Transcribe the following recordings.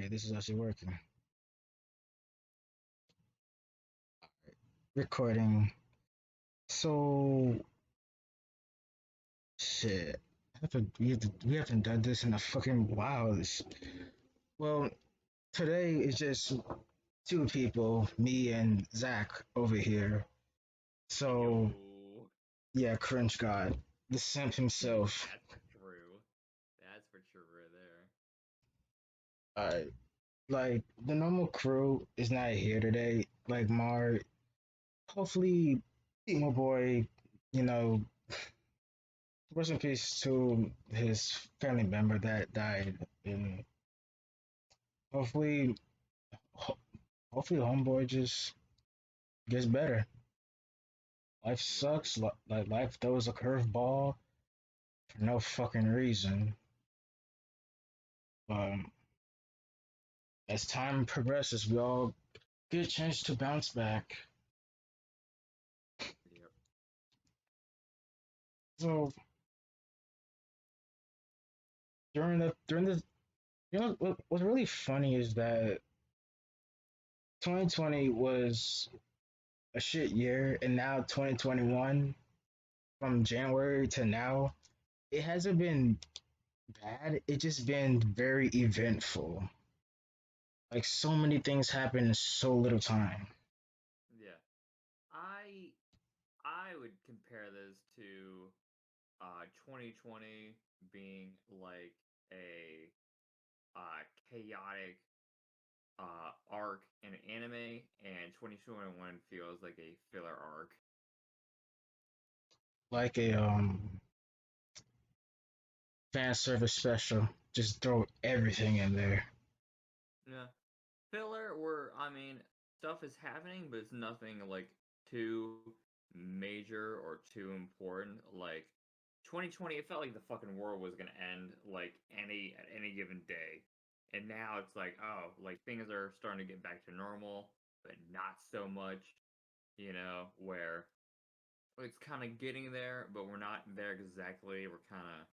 Okay, this is actually working. Recording. So shit. We haven't done this in a fucking while. Well, today is just two people, me and Zack over here. So Yo, yeah, cringe god, the simp himself. that's true. That's for sure right there. Alright, like the normal crew is not here today. Like Mar, hopefully, my boy, you know, rest in peace to his family member that died, and hopefully, ho- hopefully, homeboy just gets better. Life Right. sucks. Like life throws a curveball for no fucking reason. Um, as time progresses, we all get a chance to bounce back. Yep. So during the what's really funny is that 2020 was a shit year, and now 2021 from January to now, it hasn't been bad. It just been very eventful. Like so many things happen in so little time. Yeah. I I would compare this to 2020 being like a chaotic arc in an anime, and 2021 feels like a filler arc. Like a fan service special. Just throw everything in there. Yeah. Filler where I mean stuff is happening, but it's nothing like too major or too important. Like 2020, it felt like the fucking world was gonna end like any given day, and now it's like like things are starting to get back to normal, but not so much. Where it's kind of getting there, but we're not there exactly. We're kind of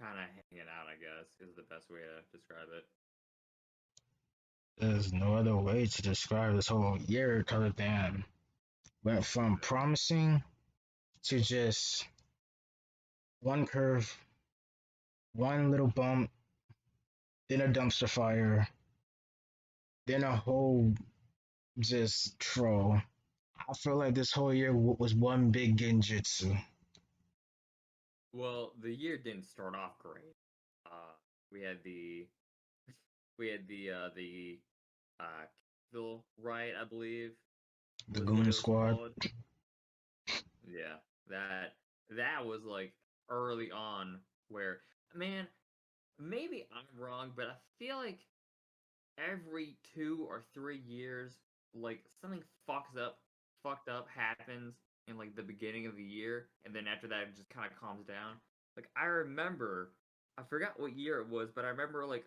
hanging out, I guess, is the best way to describe it. There's no other way to describe this whole year other than went from Yeah. promising to just one curve, one little bump, then a dumpster fire, then a whole just troll. I feel like this whole year was one big genjutsu. Well, the year didn't start off great. We had the Capitol riot, I believe, The was what Goon it was Squad. called. Yeah, that was like early on where, man, maybe I'm wrong, but I feel like every 2 or 3 years, like something fucked up happens in like the beginning of the year, and then after that it just kind of calms down. Like I remember, I forgot what year it was, but I remember like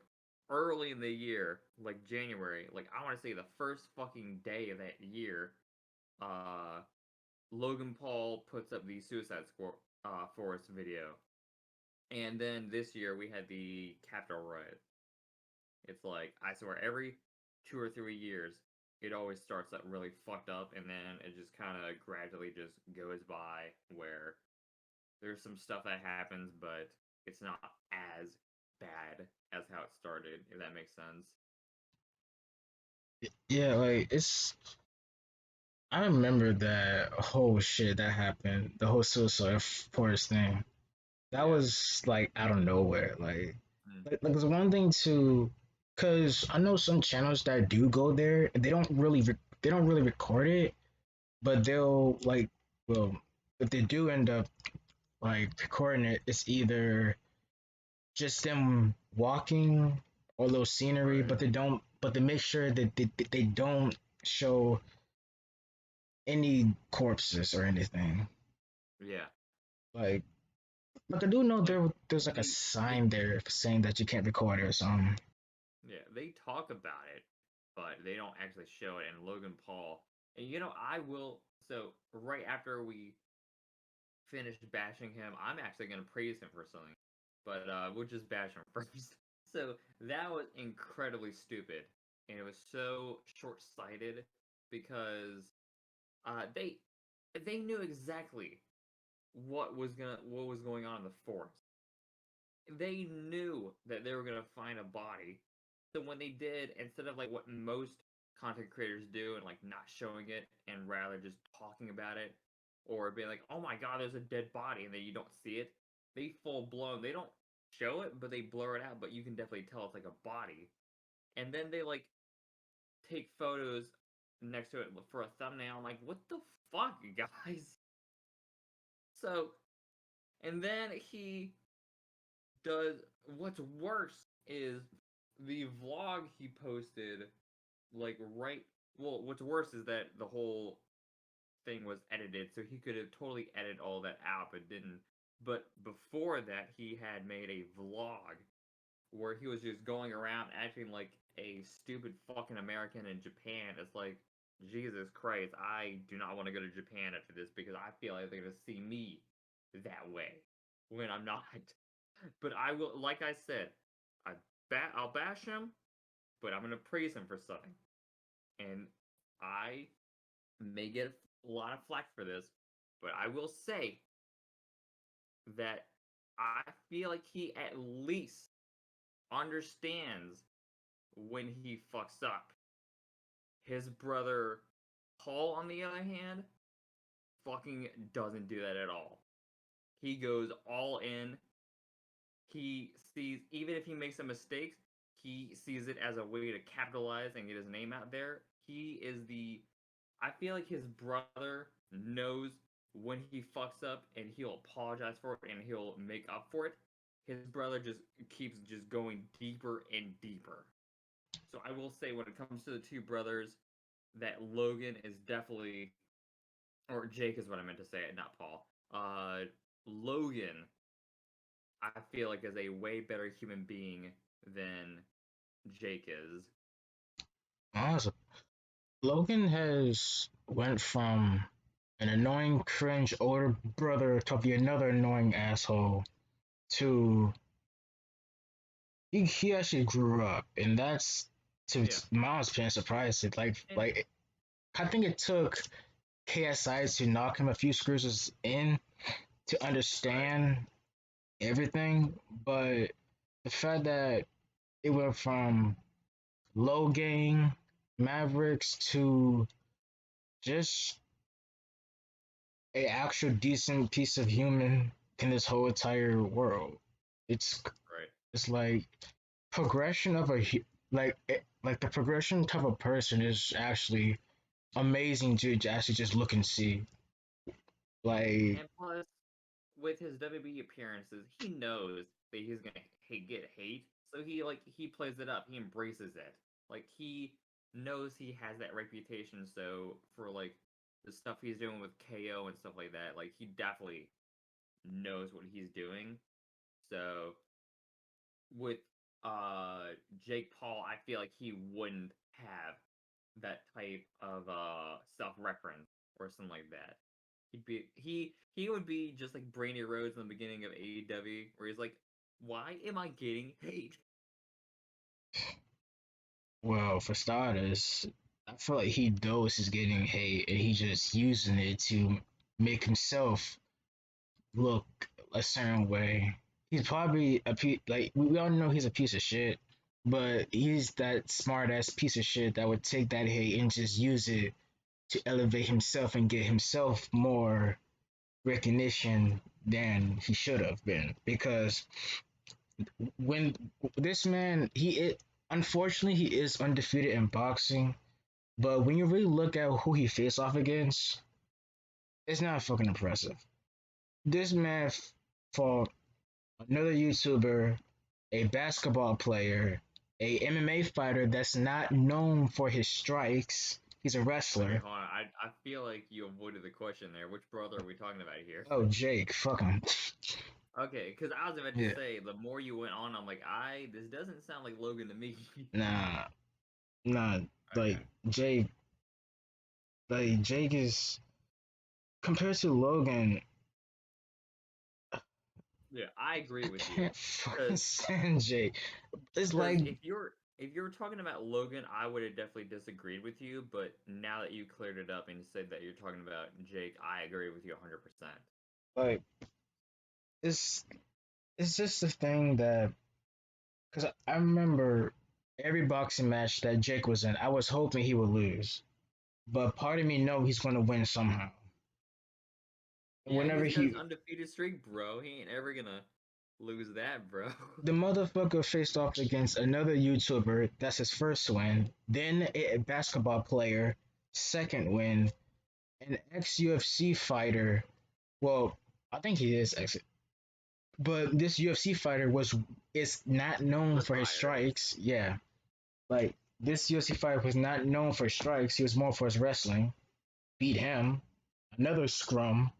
early in the year, like January, like I want to say the first fucking day of that year, uh, Logan Paul puts up the Suicide Squad Forest video, and then this year we had the Capitol riot. It's like I swear every 2 or 3 years, it always starts out really fucked up, and then it just kind of gradually just goes by where there's some stuff that happens, but it's not as bad as how it started. If that makes sense. Yeah, like it's. I remember that whole shit that happened, the whole suicide forest thing. That Yeah. was like out of nowhere. Mm. Like there's one thing to, cause I know some channels that do go there. They don't really record it, but they'll like, well, if they do end up like recording it, it's either just them walking or little scenery, Right. but they make sure that they don't show any corpses or anything. Yeah. Like, like I do know Like there's like a they sign there saying that you can't record it or something. yeah, they talk about it, but they don't actually show it. And Logan Paul, and I will. So right after we finish bashing him, I'm actually gonna praise him for something. But we'll just bash him first. So that was incredibly stupid, and it was so short-sighted because they knew exactly what was going on in the forest. They knew that they were gonna find a body. So when they did, instead of like what most content creators do and like not showing it and rather just talking about it or being like, "Oh my god, there's a dead body," and then you don't see it, they full blown. They don't show it, but they blur it out. But you can definitely tell it's like a body. And then they like take photos next to it for a thumbnail. I'm like, what the fuck, guys? So, and then he does what's worse is the vlog he posted like right well what's worse is that the whole thing was edited so he could have totally edited all that out but didn't. But before that he had made a vlog where he was just going around acting like a stupid fucking American in Japan. It's like, Jesus Christ, I do not want to go to Japan after this because I feel like they're gonna see me that way when I'm not. But I will, like I said, I'll bash him, but I'm gonna praise him for something. And I may get a lot of flack for this, but I will say that I feel like he at least understands when he fucks up. His brother Paul, on the other hand, fucking doesn't do that at all. He goes all in. He sees, even if he makes some mistakes, he sees it as a way to capitalize and get his name out there. He is the. I feel like his brother knows when he fucks up and he'll apologize for it and he'll make up for it. His brother just keeps just going deeper and deeper. So I will say when it comes to the two brothers, that Logan is definitely, or Jake is what I meant to say, not Paul. Logan, I feel like is a way better human being than Jake is. Awesome. Logan has went from an annoying, cringe older brother to be another annoying asshole to he actually grew up, and that's to Yeah, my honest opinion surprising. and I think it took KSI to knock him a few screws in to right. understand everything, but the fact that it went from low gang Mavericks to just a actual decent piece of human in this whole entire world. It's Right. it's like progression of a like the progression type of person is actually amazing to actually just look and see. Like And plus, with his WB appearances, he knows that he's gonna get hate, so he plays it up. He embraces it. Like he knows he has that reputation. So for like the stuff he's doing with KO and stuff like that, like he definitely knows what he's doing. So with Jake Paul, I feel like he wouldn't have that type of self-reference or something like that. He would be just like Brainy Rhodes in the beginning of AEW, where he's like, "Why am I getting hate?" well, for starters, I feel like he knows he's getting hate and he's just using it to make himself look a certain way. He's probably like we all know he's a piece of shit, but he's that smart ass piece of shit that would take that hate and just use it to elevate himself and get himself more recognition than he should have been. Because when this man, unfortunately he is undefeated in boxing, but when you really look at who he faced off against, it's not fucking impressive. This man fought another YouTuber, a basketball player, a MMA fighter that's not known for his strikes. He's a Okay, wrestler. hold on. I feel like you avoided the question there. Which brother are we talking about here? Oh, Jake, fuck him. Okay, because I was about to Yeah, say the more you went on, I'm like, this doesn't sound like Logan to me. nah, nah. Okay. Like Jake, Jake is compared to Logan. Yeah, I agree I with you. can't fucking Because stand Jake. It's because like if you're talking about Logan, I would have definitely disagreed with you. But now that you cleared it up and you said that you're talking about Jake, I agree with you 100%. like it's it's just the thing that because I remember every boxing match that Jake was in, I was hoping he would lose, but part of me know he's gonna win somehow. Yeah, Whenever he's got his he undefeated streak, bro. He ain't ever gonna lose that, bro. the motherfucker faced off against another YouTuber, that's his first win, then a basketball player, second win, an ex UFC fighter. Well, I think he is ex, but this UFC fighter was is not known for his Retired. strikes. Yeah, like this UFC fighter was not known for his strikes. He was more for his wrestling. Beat him, another scrum,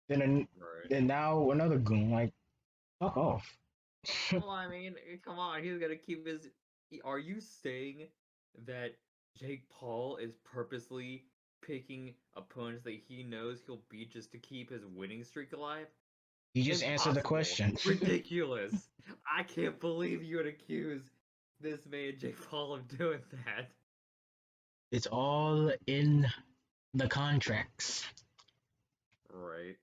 Right. then now another goon. Like fuck off. Well, I mean, come on, he's gotta keep his. Are you saying that Jake Paul is purposely picking opponents that he knows he'll beat just to keep his winning streak alive? You just answered the Impossible. question. Ridiculous. I can't believe you would accuse this man, Jake Paul, of doing that. It's all in the contracts. Right.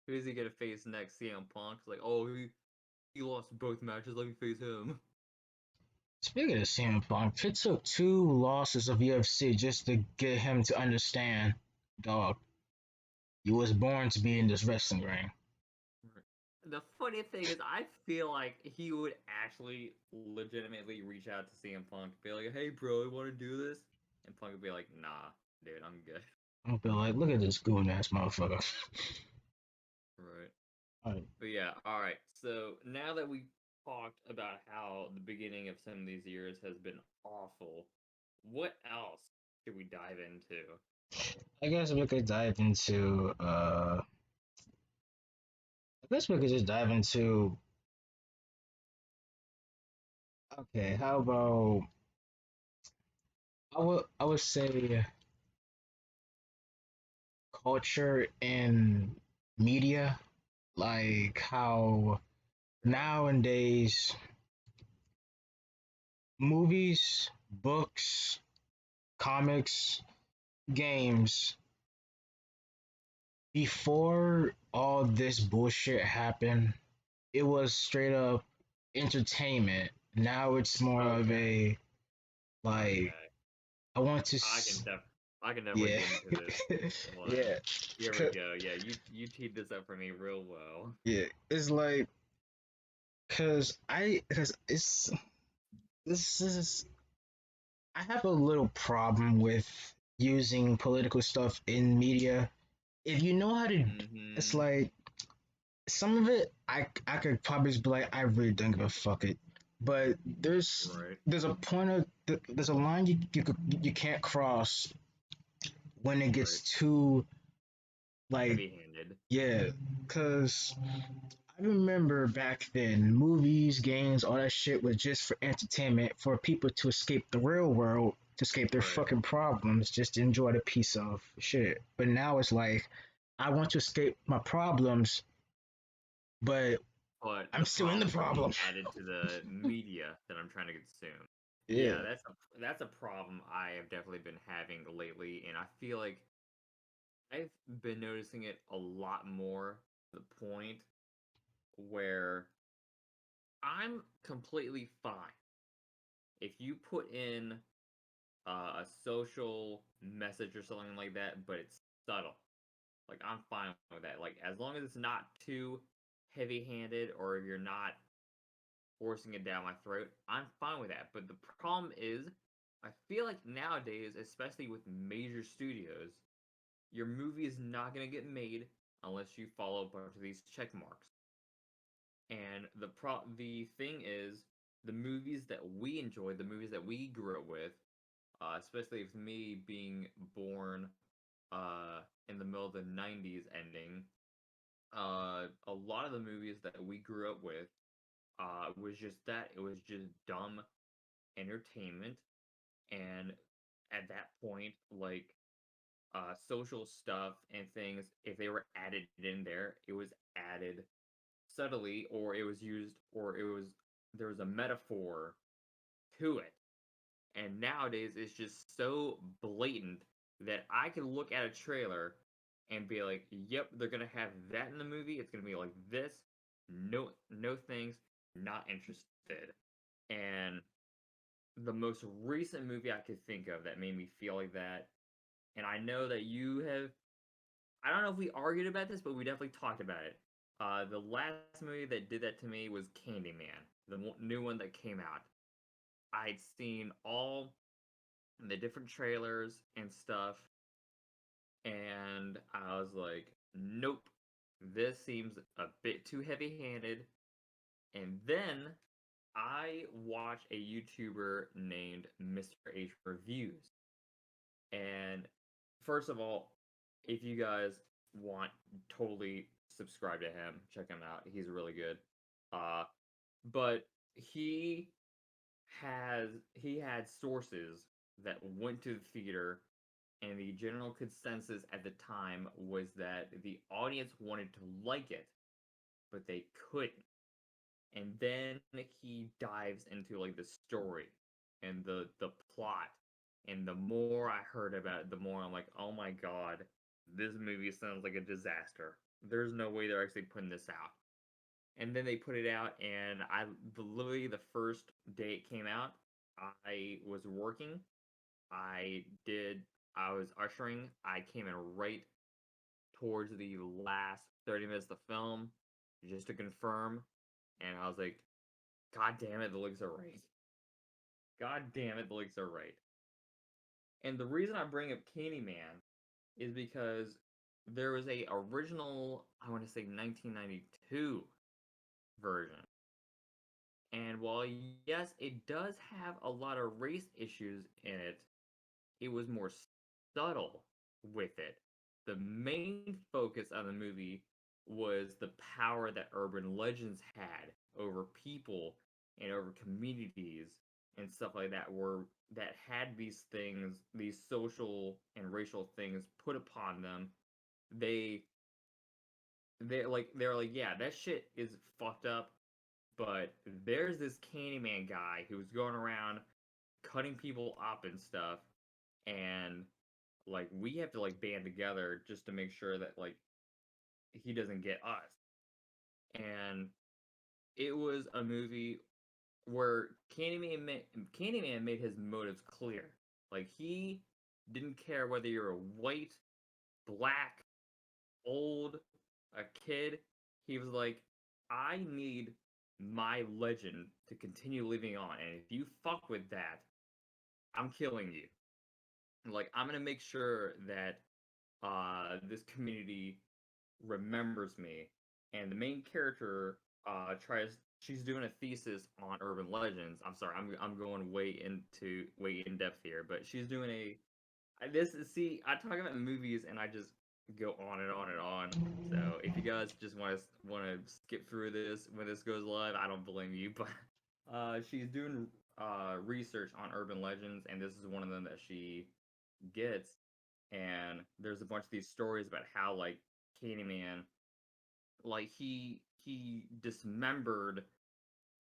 Who's he gonna face next? CM Punk? Like, oh, he lost both matches. Let me face him. Speaking of CM Punk, it took two losses of UFC just to get him to understand, dog, you was born to be in this wrestling ring. The funny thing is, I feel like he would actually legitimately reach out to CM Punk, be like, "Hey, bro, you want to do this?" And Punk would be like, "Nah, dude, I'm good." I'll be like, look at this goon ass motherfucker. Right. Alright. But yeah, all right. So now that we talked about how the beginning of some of these years has been awful, what else should we dive into? I guess we could dive into I guess we could just dive into okay, how about I would say culture and media, like how Okay. nowadays movies, books, comics, games, before all this bullshit happened, it was straight up entertainment. Now it's more of Okay. a like Okay. I want to I can def I can definitely yeah. get into this. Hold on. Yeah. Here we go. Yeah, you teed this up for me real well. Yeah. It's like cuz it's this is I have a little problem with using political stuff in media. If you know how to, it's Mm-hmm. like some of it I could probably just be like I really don't give a fuck it, but Right. there's a point of there's a line you can't cross when it Right. gets too like Heavy-handed. yeah, because I remember back then movies, games, all that shit was just for entertainment for people to escape the real world, to escape their Right. fucking problems, just to enjoy the piece of shit. But now it's like I want to escape my problems, but But I'm the still in the problems are being problem. added to the media that I'm trying to consume. Yeah. Yeah, that's a problem I have definitely been having lately, and I feel like I've been noticing it a lot more to the point where I'm completely fine if you put in a social message or something like that, but it's subtle. Like I'm fine with that. Like as long as it's not too heavy-handed or you're not forcing it down my throat, I'm fine with that. But the problem is, I feel like nowadays, especially with major studios, your movie is not gonna get made unless you follow a bunch of these check marks. And the thing is, the movies that we enjoy, the movies that we grew up with, especially with me being born in the middle of the '90s ending, a lot of the movies that we grew up with was just that. It was just dumb entertainment, and at that point, like social stuff and things, if they were added in there, it was added subtly, or it was used, or there was a metaphor to it. And nowadays, it's just so blatant that I can look at a trailer and be like, "Yep, they're gonna have that in the movie. It's gonna be like this. No, no thanks. Not interested." And the most recent movie I could think of that made me feel like that, and I know that you have. I don't know if we argued about this, but we definitely talked about it. The last movie that did that to me was Candyman, the new one that came out. I'd seen all the different trailers and stuff, and I was like, nope, this seems a bit too heavy handed. And then I watched a YouTuber named Mr. H Reviews. And first of all, if you guys want, totally subscribe to him, check him out. He's really good. Uh, but he had sources that went to the theater, and the general consensus at the time was that the audience wanted to like it, but they couldn't. And then he dives into like the story and the plot. And the more I heard about it, the more I'm like, oh my god, this movie sounds like a disaster. There's no way they're actually putting this out. And then they put it out, and literally the first day it came out, I was working. I was ushering. I came in right towards the last 30 minutes of the film just to confirm, and I was like, God damn it, the looks are right. God damn it, the looks are right. And the reason I bring up Candyman is because there was a original, I want to say 1992 version. And while yes, it does have a lot of race issues in it, it was more subtle with it. The main focus of the movie was the power that urban legends had over people and over communities and stuff like that, that had these things, these social and racial things put upon them. They they're like, yeah, that shit is fucked up, but there's this Candyman guy who's going around cutting people up and stuff, and like we have to like band together just to make sure that like he doesn't get us. And it was a movie where Candyman made his motives clear. Like he didn't care whether you're a white, black, old, a kid. He was like, I need my legend to continue living on, and if you fuck with that, I'm killing you. Like I'm gonna make sure that this community remembers me. And the main character tries. She's doing a thesis on urban legends. I'm sorry, I'm going way in depth here, but she's doing a. This is see, I talk about movies and I just go on and on and on. So if you guys just want to skip through this when this goes live, I don't blame you. But she's doing research on urban legends, and this is one of them that she gets. And there's a bunch of these stories about how like Candyman, like he dismembered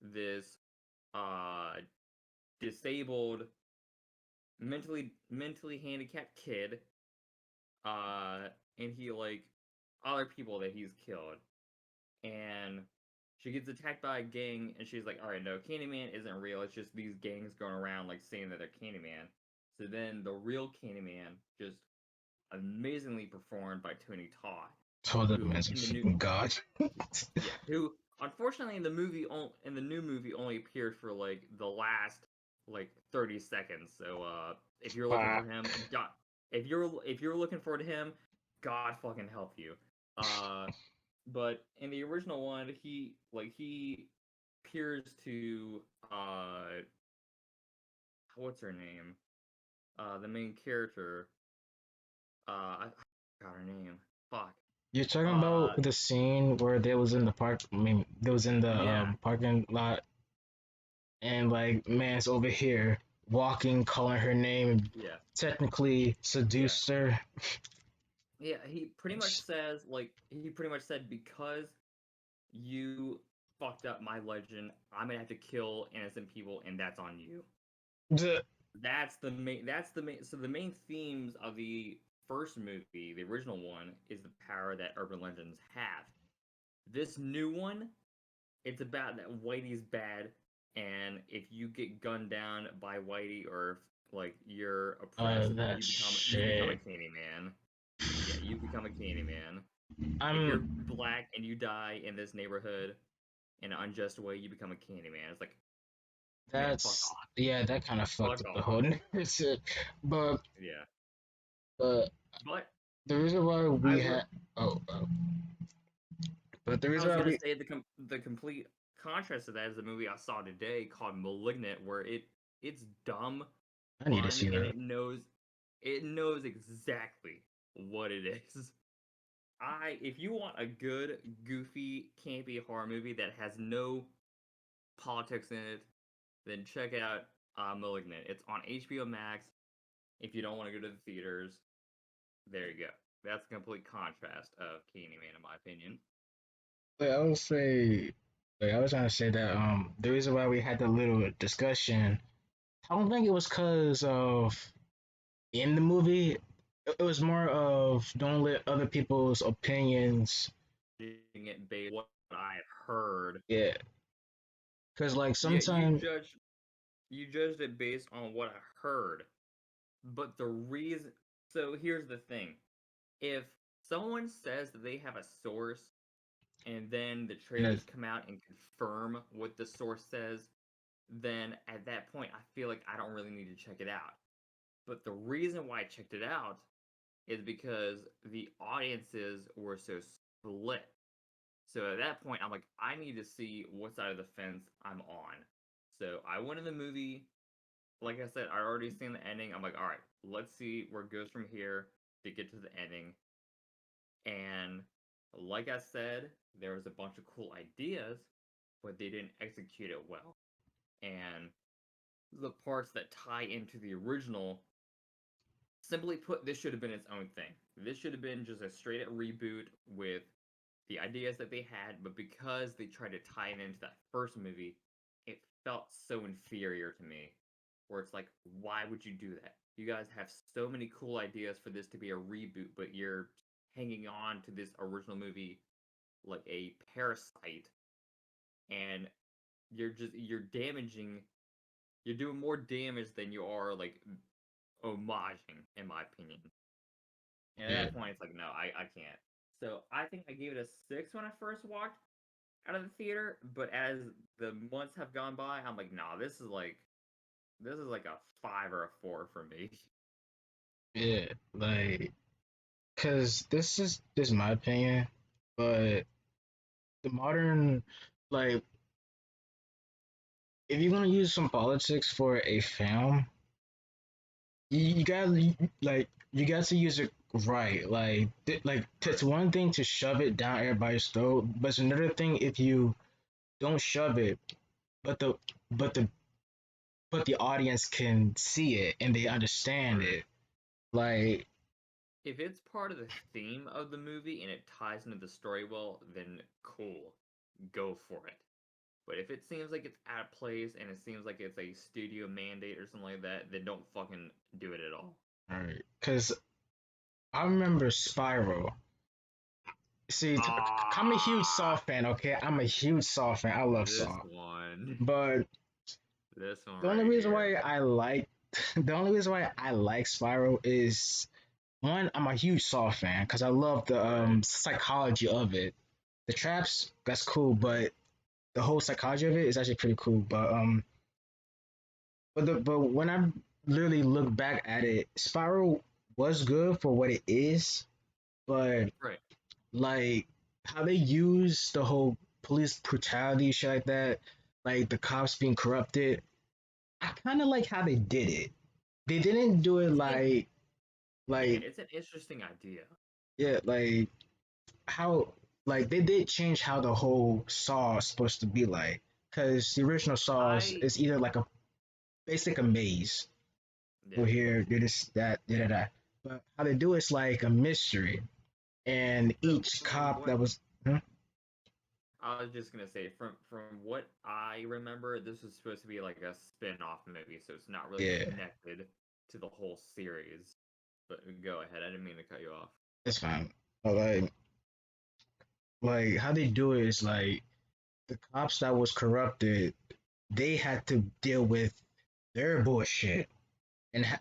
this uh disabled, mentally handicapped kid, and he like other people that he's killed. And she gets attacked by a gang, and she's like, all right, no, Candyman isn't real, it's just these gangs going around like saying that they're Candyman. So then the real Candyman, just amazingly performed by Tony Todd, Told that who man's a in the new fucking god. yeah, who unfortunately in the new movie only appeared for like the last like 30 seconds. So if you're looking for him, God, if you're looking forward to him, God fucking help you. But in the original one, he appears to what's her name? The main character. I forgot her name. Fuck. You're talking Uh, about the scene where they was in the park. I mean, they was in the yeah, parking lot, and like man's over here walking, calling her name, and yeah, technically yeah. seduced her. Yeah, he pretty much says like he pretty much said because you fucked up my legend. I'm gonna have to kill innocent people, and that's on you. The, That's the main. That's the main. So the main themes of the first movie, the original one, is the power that urban legends have. This new one, it's about that Whitey's bad, and if you get gunned down by Whitey, or if, like, you're oppressed, that you become a shit. Candyman. Yeah, you become a Candyman. If you're I'm black and you die in this neighborhood in an unjust way, you become a Candyman. It's like, man, fuck that's off, yeah, that kind of fucked fuck up the off. whole shit. But Yeah, but but the reason why I we would. had but the I reason was why gonna we say the complete contrast to that is the movie I saw today called *Malignant*, where it's dumb, I need to fun, see and that. it knows exactly what it is. If you want a good, goofy, campy horror movie that has no politics in it, then check out *Malignant*. It's on HBO Max. If you don't want to go to the theaters, there you go. That's a complete contrast of Candyman, in my opinion. But I would say, like I was trying to say that the reason why we had that little discussion, I don't think it was because of in the movie. It was more of don't let other people's opinions. It based on what I have heard. Yeah, because like Yeah, sometimes you judged it based on what I heard. But the reason so here's the thing. If someone says that they have a source and then the trailers come out and confirm what the source says, then at that point I feel like I don't really need to check it out. But the reason why I checked it out is because the audiences were so split. So at that point, I'm like, I need to see what side of the fence I'm on. So I went in the movie. Like I said, I already seen the ending. I'm like, all right, let's see where it goes from here to get to the ending. And like I said, there was a bunch of cool ideas, but they didn't execute it well. And the parts that tie into the original, simply put, this should have been its own thing. This should have been just a straight up reboot with the ideas that they had, but because they tried to tie it into that first movie, it felt so inferior to me. Where it's like, why would you do that? You guys have so many cool ideas for this to be a reboot, but you're hanging on to this original movie like a parasite, and you're doing more damage than you are like homaging, in my opinion. And at yeah, that point, it's like, no, I can't. So I think I gave it a 6 when I first walked out of the theater, but as the months have gone by, I'm like, nah, this is like a 5 or a 4 for me. yeah, like because this is my opinion, but the modern like if you're gonna use some politics for a film, you gotta like you got to use it right. It's Right. one thing to shove it down everybody's throat, but it's another thing if you don't shove it, but the but the but the audience can see it and they understand True. it. Like If it's part of the theme of the movie and it ties into the story well, then cool. Go for it. But if it seems like it's out of place and it seems like it's a studio mandate or something like that, then don't fucking do it at all. Alright, because I remember Spiral. See, I'm a huge Saw Ah, fan. Okay, I'm a huge Saw fan. I love this Saw, one. but This one the only right reason here. why I like the only reason why I like Spiral is one, I'm a huge Saw fan because I love the Right. psychology of it. The traps, that's cool, but the whole psychology of it is actually pretty cool. But when I literally look back at it, Spiral was good for what it is, but Right. like how they use the whole police brutality shit like that, like the cops being corrupted. I kind of like how they did it. They didn't do it It's an yeah, like it's an interesting idea. yeah, like how like they did change how the whole Saw is supposed to be like, because the original Saws I is either like a basic a maze. Go yeah. here, do this, that, da da da. But how they do it's like a mystery, and So each so cop what that was. Hmm? I was just gonna say from what I remember, this was supposed to be like a spin-off movie, so it's not really Yeah, connected to the whole series. But go ahead. I didn't mean to cut you off. it's fine. But like how they do it is like the cops that was corrupted, they had to deal with their bullshit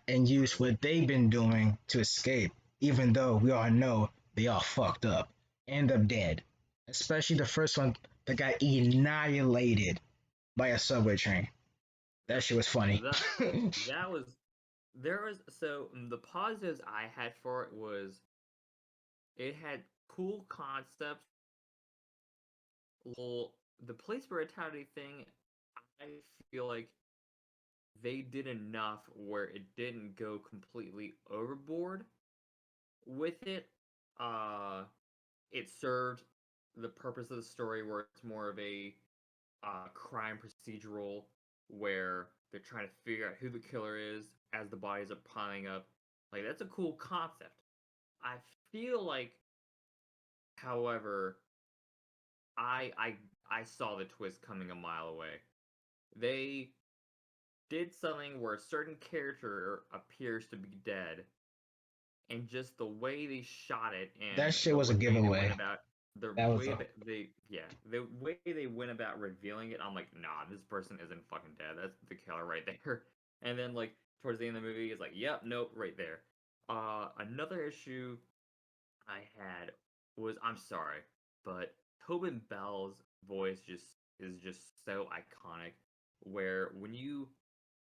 and use True. what they've been doing to escape, even though we all know they all fucked up, end up dead. Especially the first one that got annihilated by a subway train. That shit was funny. That that was there was so the positives I had for it was it had cool concepts. Well, the police brutality thing, I feel like they did enough where it didn't go completely overboard with it. Uh, it served the purpose of the story where it's more of a crime procedural where they're trying to figure out who the killer is as the bodies are piling up. Like that's a cool concept. I feel like, however, I I I saw the twist coming a mile away. They did something where a certain character appears to be dead, and just the way they shot it That and shit the was a way they went giveaway. about the That was way a that they yeah the way they went about revealing it, I'm like, nah, this person isn't fucking dead. That's the killer right there. And then like towards the end of the movie, it's like, yep, nope, right there. Another issue I had was I'm sorry, but Tobin Bell's voice just is just so iconic. Where when you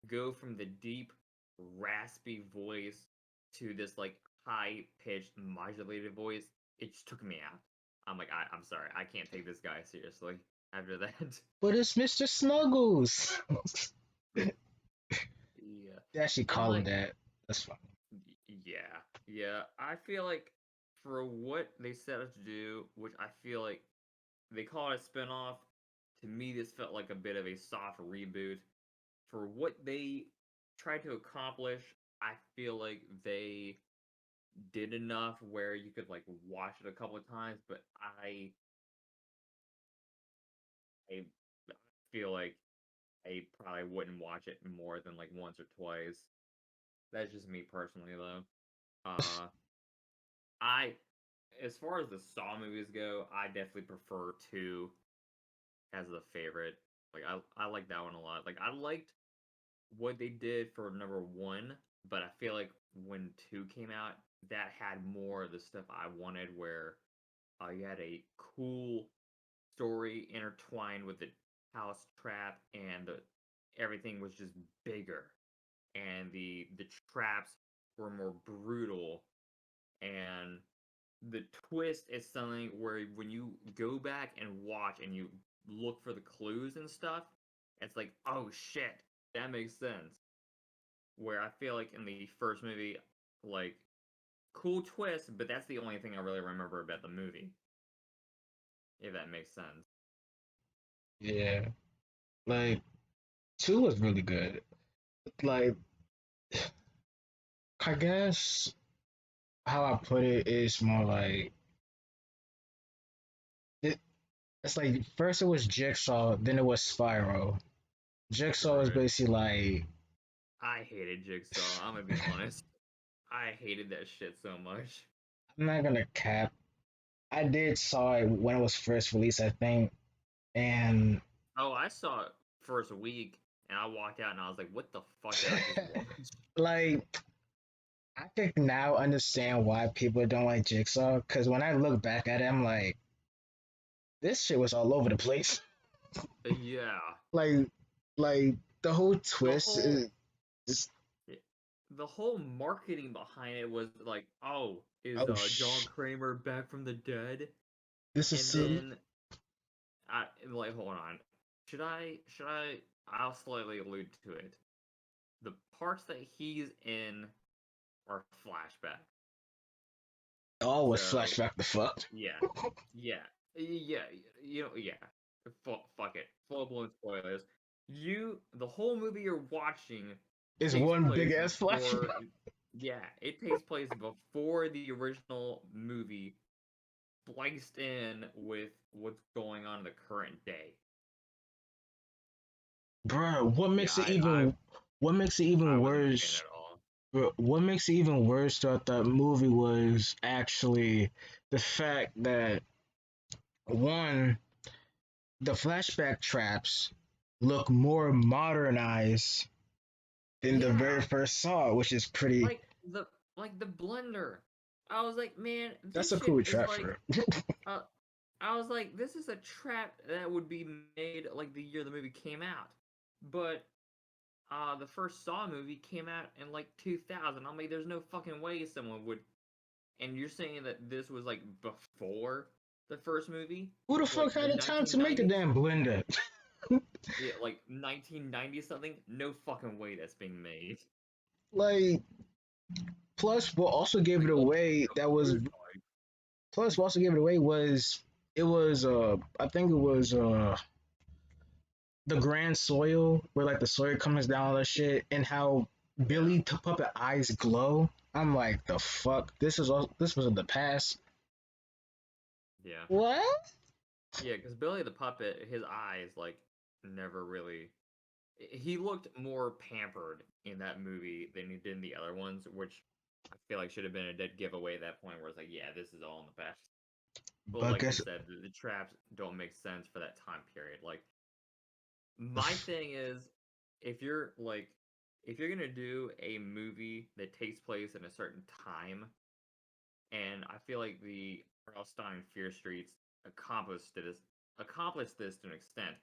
go from the deep, raspy voice to this like high pitched modulated voice, it just took me out. I'm like, I'm sorry, I can't take this guy seriously after that. but it's Mr. Snuggles. Yeah. They actually And call him like, that. That's funny. yeah, yeah. I feel like for what they set out to do, which I feel like they call it a spinoff, to me this felt like a bit of a soft reboot. For what they tried to accomplish, I feel like they did enough where you could like watch it a couple of times, but I feel like I probably wouldn't watch it more than like once or twice. That's just me personally though. Uh I as far as the Saw movies go, I definitely prefer 2 as the favorite. Like I like that one a lot. Like I liked what they did for number 1, but I feel like when 2 came out, that had more of the stuff I wanted where you had a cool story intertwined with the house trap and everything was just bigger and the traps were more brutal and the twist is something where when you go back and watch and you look for the clues and stuff, it's like, oh shit, that makes sense. Where I feel like in the first movie, like, cool twist, but that's the only thing I really remember about the movie, if that makes sense. Yeah, like two was really good. Like I guess how I put it is more like it, it's like first it was Jigsaw, then it was Spiral. Jigsaw was Right. basically like I hated Jigsaw, I'm gonna be honest. I hated that shit so much. I'm not gonna cap. I did saw it when it was first released, I think, and Oh, I saw it first week, and I walked out and I was like, what the fuck did I just watch? like I can now understand why people don't like Jigsaw because when I look back at him, like this shit was all over the place. Yeah. like, like the whole The twist whole is the whole marketing behind it was like, oh, is oh John Kramer back from the dead? this is And so then I like hold on. Should I I'll slightly allude to it. The parts that he's in are flashback. all was So flashback the fuck. yeah. Yeah. Yeah. You know, yeah. Fuck it. Full blown spoilers. The whole movie you're watching It's takes one big place ass before, flashback. yeah, it takes place before the original movie spliced in with what's going on in the current day. Bro, Yeah, what makes it I even wasn't a fan worse? at all. Bro, what makes it even worse throughout that movie was actually the fact that one, the flashback traps look more modernized than the very Yeah, first Saw, which is pretty. like the blender. I was like, man, That's this a shit cool is trap like for it. uh, I was like, this is a trap that would be made like the year the movie came out. But the first Saw movie came out in like 2000. I'm like, there's no fucking way someone would. And you're saying that this was like before the first movie, Who the like fuck had the the time to make the 1990s? damn blender? Yeah, like 1990 something. No fucking way that's being made. Like, plus, what also gave it Like, oh, away a that was prototype. plus what also gave it away was it was I think it was the grand soil where like the soil comes down all that shit and how Yeah, Billy Puppet eyes glow. I'm like, the fuck, this was in the past. yeah, What? yeah. Because Billy the Puppet, his eyes like never really. He looked more pampered in that movie than he did in the other ones, which I feel like should have been a dead giveaway at that point. Where it's like, yeah, this is all in the past. But But like you guess said, the traps don't make sense for that time period. Like my thing is, if you're like, if you're gonna do a movie that takes place in a certain time, and I feel like the Stein Fear Streets accomplished this to an extent.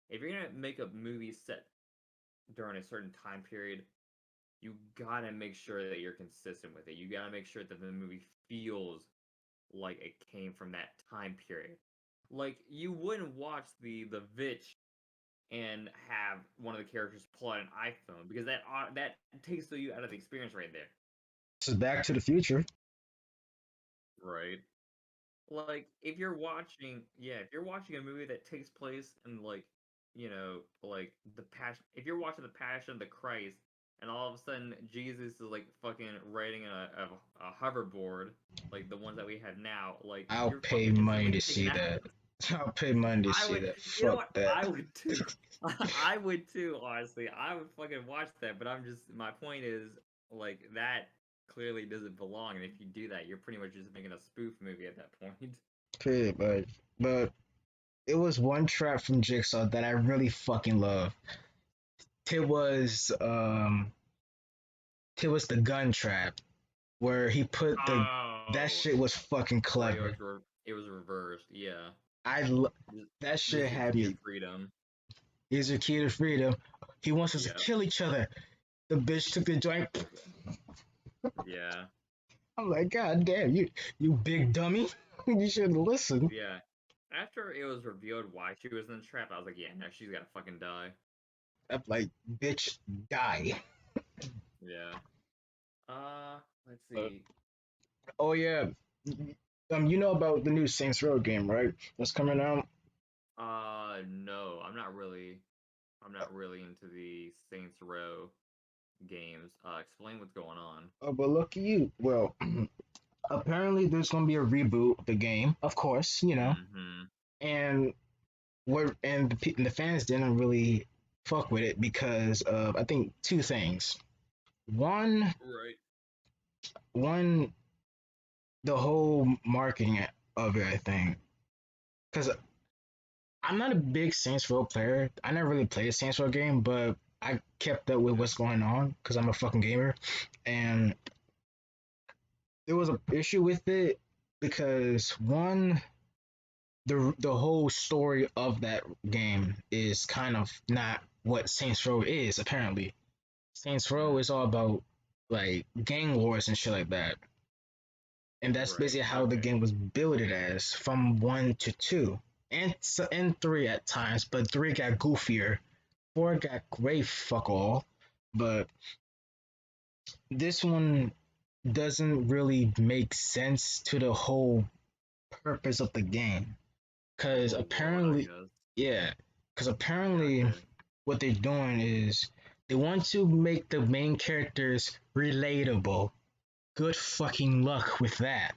If you're gonna make a movie set during a certain time period, you gotta make sure that you're consistent with it. You gotta make sure that the movie feels like it came from that time period. Like you wouldn't watch the Vitch and have one of the characters pull out an iPhone because that takes you out of the experience right there. this is Back to the Future. Right. Like if you're watching, yeah, if you're watching a movie that takes place in like, like the passion, if you're watching the Passion of the Christ, and all of a sudden Jesus is like fucking riding a hoverboard, like the ones that we have now, like I'll you're pay fucking money instantly to taken see out. that. I'll pay money to I see would, that. you know Fuck what? that. I would too. I would too. Honestly, I would fucking watch that. But I'm just, my point is, like that clearly doesn't belong. And if you do that, you're pretty much just making a spoof movie at that point. Pretty much. But it was one trap from Jigsaw that I really fucking love. It was it was the gun trap where he put the that Oh, shit was fucking where clever. it was reversed. Yeah, I lo- this, that this shit is your had key to me. freedom. Here's your key to freedom. He wants us to Yeah, kill each other. The bitch took the joint. yeah, I'm like, God damn, you big dummy. You should listen. yeah. After it was revealed why she was in the trap, I was like, yeah, no, she's gotta fucking die. I'm like, bitch, die. Yeah. Let's Uh, see. oh yeah, you know about the new Saints Row game, right? That's coming out. No, I'm not really into the Saints Row games. Explain what's going on. Oh, but look at you. Well, apparently there's gonna be a reboot of the game, of course, Mm-hmm. and the fans didn't really fuck with it because of I think two things. One, Right. one, the whole marketing of it. I think because I'm not a big Saints Row player. I never really played a Saints Row game, but I kept up with Yeah. what's going on because I'm a fucking gamer, and there was a issue with it because one, the whole story of that game is kind of not what Saints Row is. Apparently, Saints Row Mm. is all about like gang wars and shit like that, and that's Right. basically how the Okay. game was built as from one to two, and three at times, but three got goofier. Four got great fuck all, but this one doesn't really make sense to the whole purpose of the game. Or Cause the lore, I apparently, guess. yeah, cause apparently Gotcha. what they're doing is they want to make the main characters relatable. Good fucking luck with that.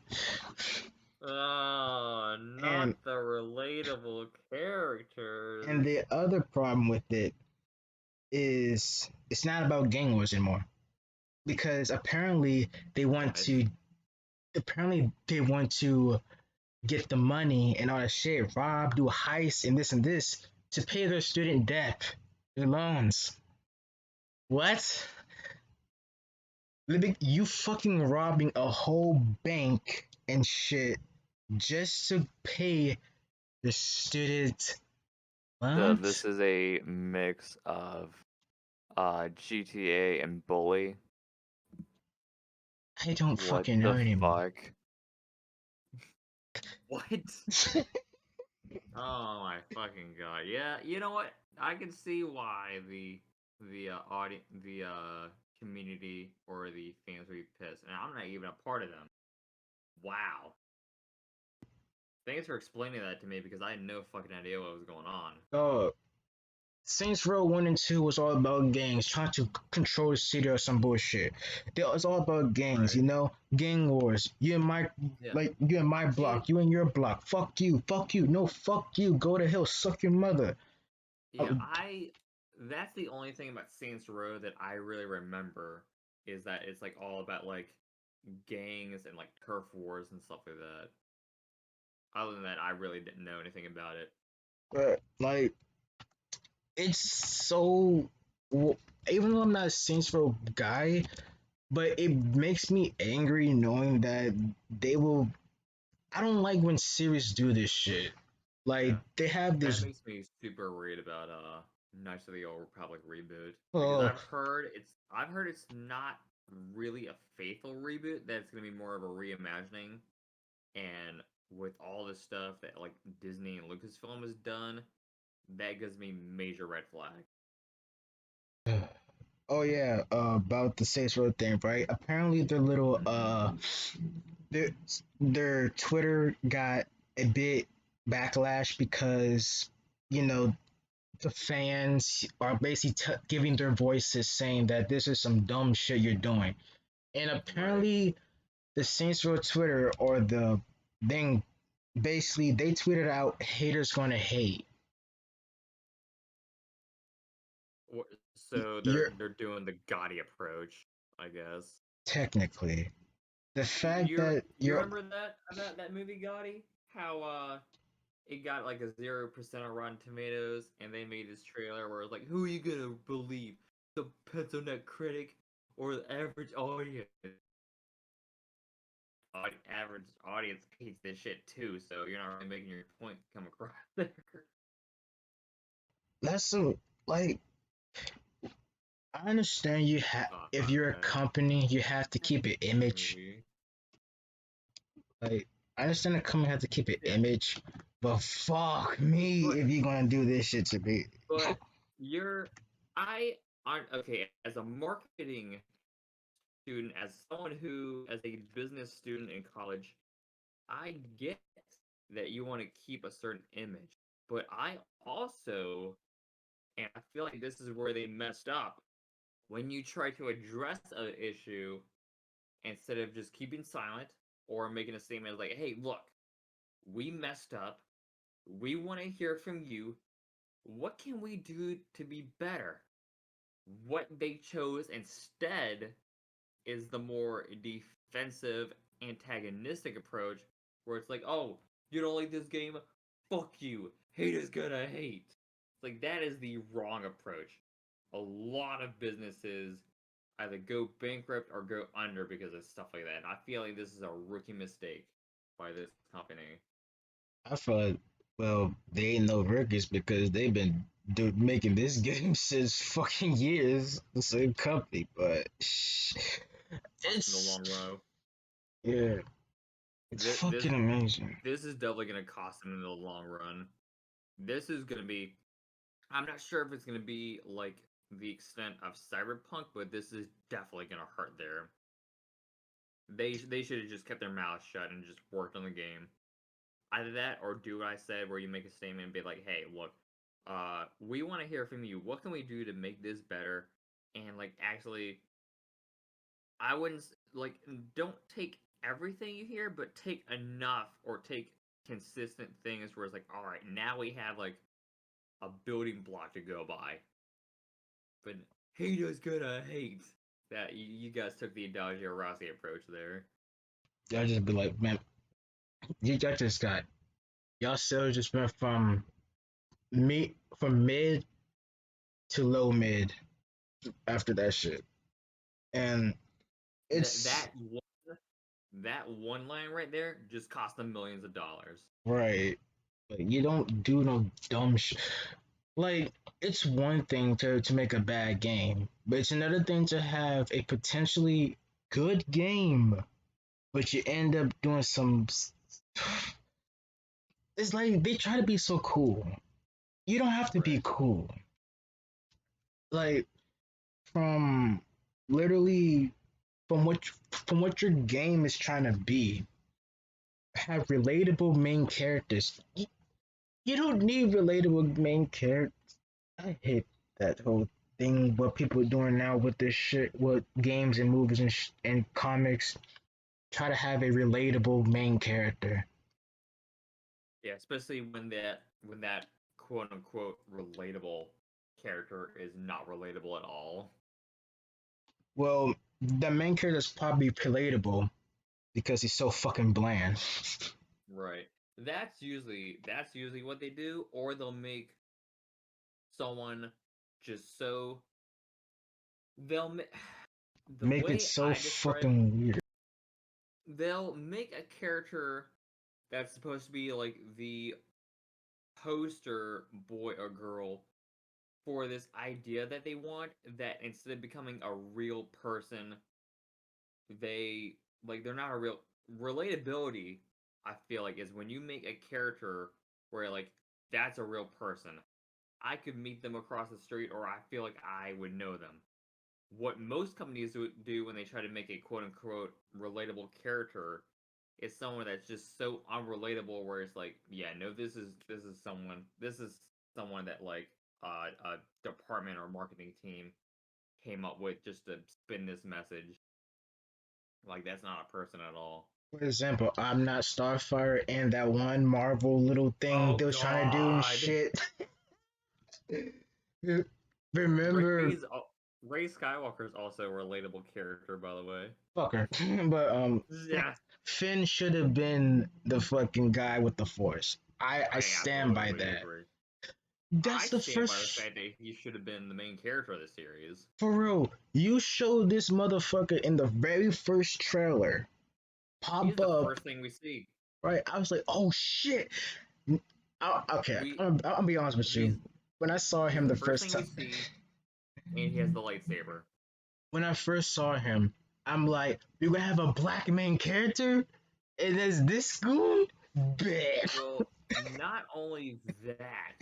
Oh, And not the relatable and characters. the other problem with it is it's not about gang wars anymore because What? apparently they want to get the money and all that shit, rob, do a heist, and this to pay their student debt, their loans. What? You fucking robbing a whole bank and shit just to pay the student So this loans? is a mix of GTA and Bully. I don't What fucking know the anymore. fuck? What? Oh my fucking god. Yeah, you know what? I can see why the community or the fans would be pissed, and I'm not even a part of them. Wow. Thanks for explaining that to me because I had no fucking idea what was going on. Oh, Saints Row 1 and 2 was all about gangs trying to control the city or some bullshit. It was all about gangs, Right. you know? Gang wars. Yeah. You and my I hate block, you and your block. Fuck you, no fuck you. Go to hell, suck your mother. Yeah, Oh, that's the only thing about Saints Row that I really remember is that it's like all about like gangs and like turf wars and stuff like that. Other than that, I really didn't know anything about it. like, it's so. Even though I'm not a Saints Row guy, but it makes me angry knowing that they will. I don't like when series do this shit. Like Yeah. they have That this. makes me super worried about Knights of the Old Republic reboot because Oh, I've heard it's not really a faithful reboot, that it's gonna be more of a reimagining, and with all the stuff that like Disney and Lucasfilm has done, that gives me major red flag. oh yeah. About the Saints Row thing, right? Apparently, their their Twitter got a bit backlash because you know the fans are basically giving their voices saying that this is some dumb shit you're doing. And Right. apparently, the Saints Row Twitter or the thing basically they tweeted out haters gonna hate. So You're they're doing the gaudy approach, I guess. technically the fact You that you you're remember that about that movie Gotti? How it got like a 0% on Rotten Tomatoes, and they made this trailer where it's like, who are you gonna believe, the pencil neck critic or the average audience? Average audience hates this shit too, so you're not really making your point come across there. that's a, like I understand Oh if god, you're a company you have to keep an that image. movie. Like I understand the company has to keep an Yeah, image, but fuck me but if you're gonna do this shit to me. but you're I aren't okay as a marketing student, as someone who as a business student in college. I get that you want to keep a certain image, but I also, and I feel like this is where they messed up, when you try to address an issue instead of just keeping silent or making a statement like, hey, look, we messed up. We want to hear from you. What can we do to be better? What they chose instead is the more defensive, antagonistic approach, where it's like, oh, you don't like this game? Fuck you. Hate is gonna hate. It's like that is the wrong approach. A lot of businesses either go bankrupt or go under because of stuff like that. And I feel like this is a rookie mistake by this company. I feel well they ain't no rookies because they've been making this game since fucking years. The same company, but Lost in the long it's run. yeah, it's This this fucking amazing. this is definitely gonna cost them in the long run. This is gonna be, I'm not sure if it's gonna be like the extent of Cyberpunk, but this is definitely gonna hurt there. They should have just kept their mouth shut and just worked on the game. Either that or do what I said, where you make a statement and be like, "Hey, look, we want to hear from you. What can we do to make this better?" And like, actually, I wouldn't like don't take everything you hear, but take enough or take consistent things where it's like, all right, now we have like a building block to go by. But haters gonna hate that you guys took the Adagio Rossi approach there. Y'all just be like, man, y'all just got y'all sales just went from mid to low mid after that shit, and it's That one line right there just cost them millions of dollars. right. Like you don't do no dumb shit. Like it's one thing to make a bad game, but it's another thing to have a potentially good game, but you end up doing some. It's like they try to be so cool. You don't have to be cool. Like from literally from what your game is trying to be, have relatable main characters. You don't need relatable main characters. I hate that whole thing. What people are doing now with this shit, what games and movies and comics try to have a relatable main character. Yeah, especially when that quote unquote relatable character is not relatable at all. Well, the main character is probably relatable because he's so fucking bland. Right. That's usually what they do, or they'll make someone just so they'll the Make it way so I describe fucking weird. they'll make a character that's supposed to be like the poster boy or girl for this idea that they want, that instead of becoming a real person, they're not a real relatability. I feel like is when you make a character where like that's a real person. I could meet them across the street, or I feel like I would know them. What most companies do when they try to make a quote unquote relatable character is someone that's just so unrelatable, where it's like, yeah, no, this is someone that like a department or marketing team came up with just to spin this message. Like that's not a person at all. For example, I'm not Starfire and that one Marvel little thing Oh they was trying to do and God! shit. Remember, Ray Skywalker is also a relatable character, by the way. fucker. But Yeah, Finn should have been the fucking guy with the Force. I I stand by absolutely that. agree. I That's the stand by the first. fact that he should have been the main character of the series. For real, you showed this motherfucker in the very first trailer He's pop the up, first thing we see. right? I was like, oh shit. Okay, We I'll be honest with he's you. When I saw he's him the the first first thing we time, see, and he has the lightsaber. when I first saw him, I'm like, you're gonna have a black main character? And there's this school? Bad. Well, not only that,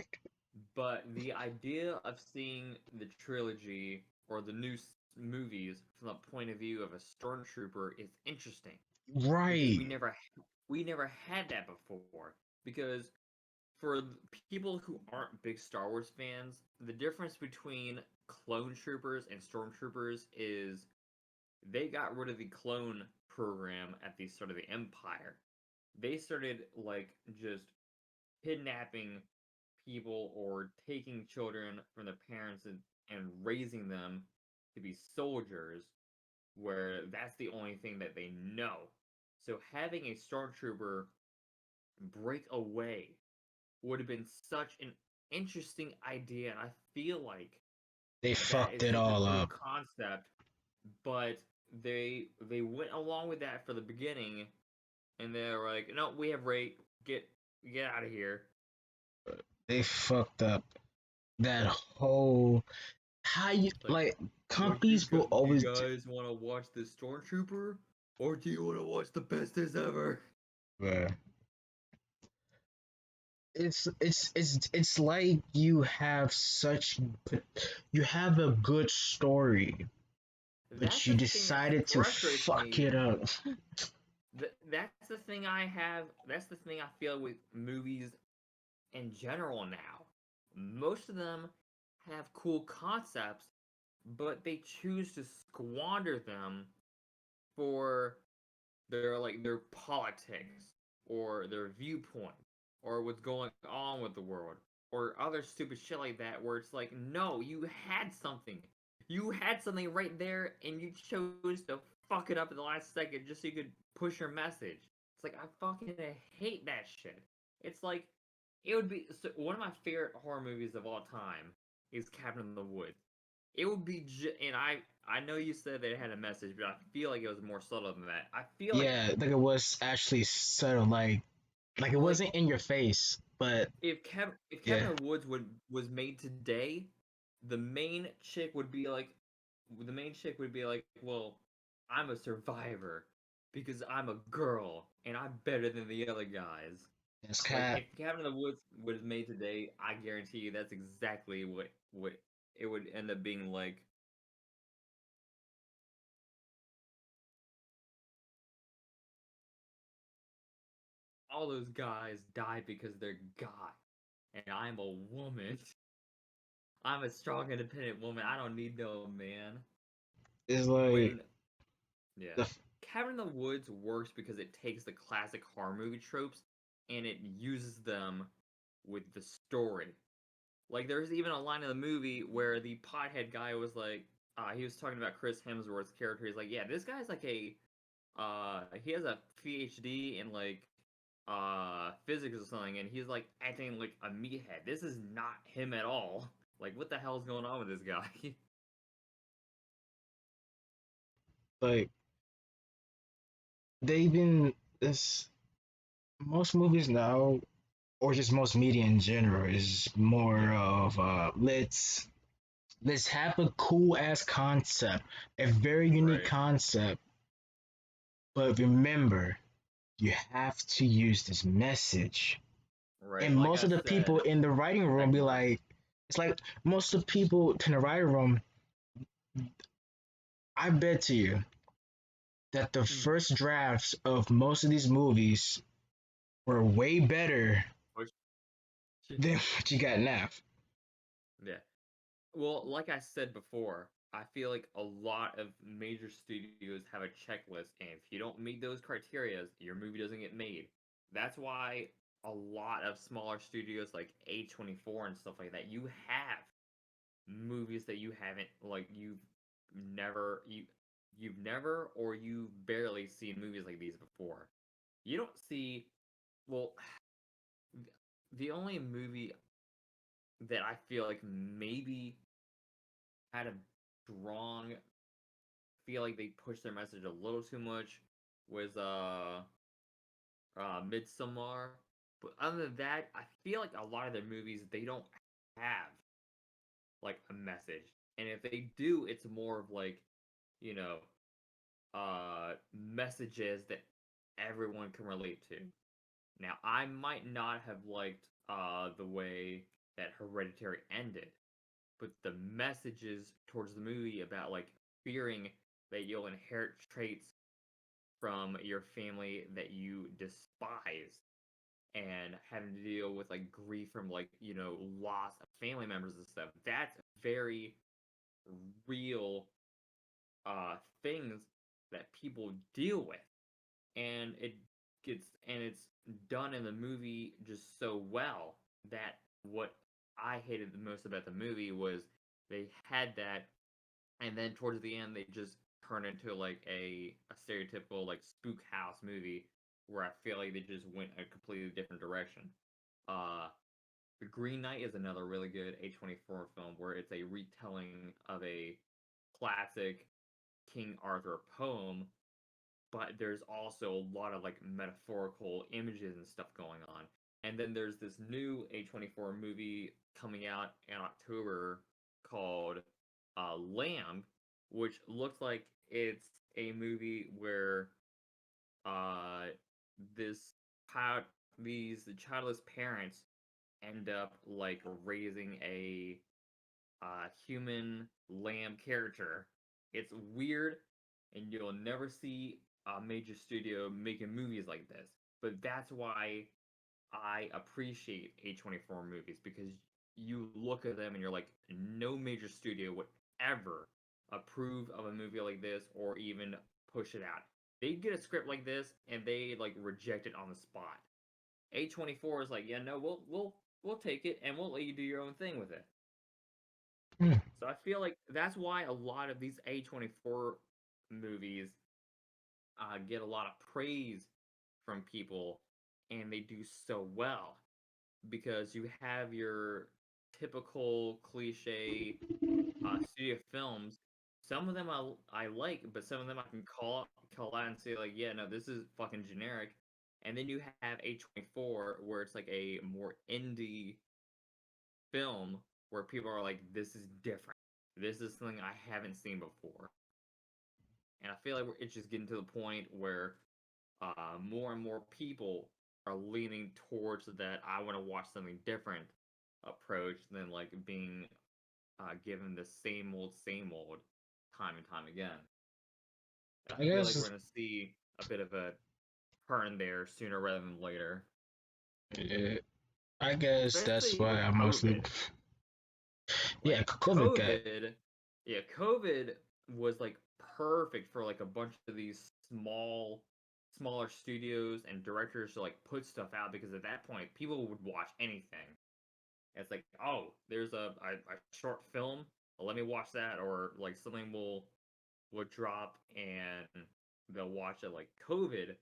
but the idea of seeing the trilogy or the new movies from the point of view of a stormtrooper is interesting, because Right. we never had that before. Because for people who aren't big Star Wars fans, the difference between clone troopers and stormtroopers is they got rid of the clone program at the start of the Empire. They started like just kidnapping people or taking children from their parents and raising them to be soldiers, where that's the only thing that they know. So having a stormtrooper break away would have been such an interesting idea, and I feel like They that fucked is it such a all cool up. concept, but they went along with that for the beginning, and they're like, no, we have Ray, get out of here. They fucked up that whole how you Like, like what companies will do you always guys want to watch the stormtrooper, or do you want to watch the bestest ever? do. It's like you have a good story, but That's you the thing that decided to frustrates fuck me. it up. That's the thing I have. That's the thing I feel with movies in general now. Most of them have cool concepts, but they choose to squander them for their politics or their viewpoint or what's going on with the world or other stupid shit like that where it's like, no, you had something. You had something right there and you chose to fuck it up at the last second just so you could push your message. It's like I fucking hate that shit. It's like it would be so one of my favorite horror movies of all time is Cabin in the Woods. It would be, and I know you said that it had a message, but I feel like it was more subtle than that. I feel Yeah, like it was actually subtle, like it like wasn't in your face, but if yeah, Cabin in the Woods was made today, the main chick would be like, well, I'm a survivor because I'm a girl and I'm better than the other guys. it's Like cat. if Cabin in the Woods was made today, I guarantee you that's exactly what it would end up being like. All those guys die because they're guy, and I'm a woman. I'm a strong, independent woman. I don't need no man. It's like When yeah, the Cabin in the Woods works because it takes the classic horror movie tropes and it uses them with the story. Like there's even a line in the movie where the pothead guy was like, he was talking about Chris Hemsworth's character. He's like, yeah, this guy's like he has a PhD in like physics or something, and he's like acting like a meathead. This is not him at all. Like, what the hell is going on with this guy? like they've been this most movies now, or just most media in general, is more Yeah, of let's have a cool ass concept, a very unique right, concept, but remember you have to use this message. right. And Like most I of the people said, in the writing room be second verse. like, it's like most of the people in the writing room, I bet to you that the Mm. first drafts of most of these movies were way better Which- than what you got now. Yeah. Well, like I said before, I feel like a lot of major studios have a checklist, and if you don't meet those criteria, your movie doesn't get made. That's why a lot of smaller studios like A24 and stuff like that, you have movies that you haven't like you've never or you barely seen movies like these before. You don't see well the only movie that I feel like maybe had a strong feel like they pushed their message a little too much was Midsommar. But other than that, I feel like a lot of their movies they don't have like a message. And if they do, it's more of like, you know, messages that everyone can relate to. Now, I might not have liked the way that Hereditary ended, but the messages towards the movie about like fearing that you'll inherit traits from your family that you despise and having to deal with like grief from like, loss of family members and stuff. That's very real things that people deal with. And it's done in the movie just so well that what I hated the most about the movie was they had that and then towards the end they just turned into like a stereotypical like spook house movie where I feel like they just went a completely different direction. Uh The Green Knight is another really good A24 film where it's a retelling of a classic King Arthur poem, but there's also a lot of like metaphorical images and stuff going on. And then there's this new A24 movie coming out in October called Lamb, which looks like it's a movie where uh, this child, these childless parents end up like raising a human lamb character. It's weird, and you'll never see a major studio making movies like this. But that's why I appreciate A24 movies because you look at them and you're like, no major studio would ever approve of a movie like this or even push it out. they get a script like this and they like reject it on the spot. A24 is like, yeah, no, we'll take it and we'll let you do your own thing with it. Hmm. So I feel like that's why a lot of these A24 movies get a lot of praise from people, and they do so well because you have your typical cliche studio films. Some of them I like, but some of them I can call out and say like, yeah, no, this is fucking generic. And then you have A24 where it's like a more indie film where people are like, this is different. This is something I haven't seen before. And I feel like it's just getting to the point where more and more people are leaning towards that I want to watch something different approach than like being given the same old, time and time again. And I I feel like we're guess going to see a bit of a turn there sooner rather than later. yeah, I guess that's Especially why with I mostly COVID. yeah, Like COVID got COVID was like perfect for like a bunch of these smaller studios and directors to like put stuff out because at that point people would watch anything. It's like, oh, there's a short film, well, let me watch that, or like something will drop and they'll watch it. Like COVID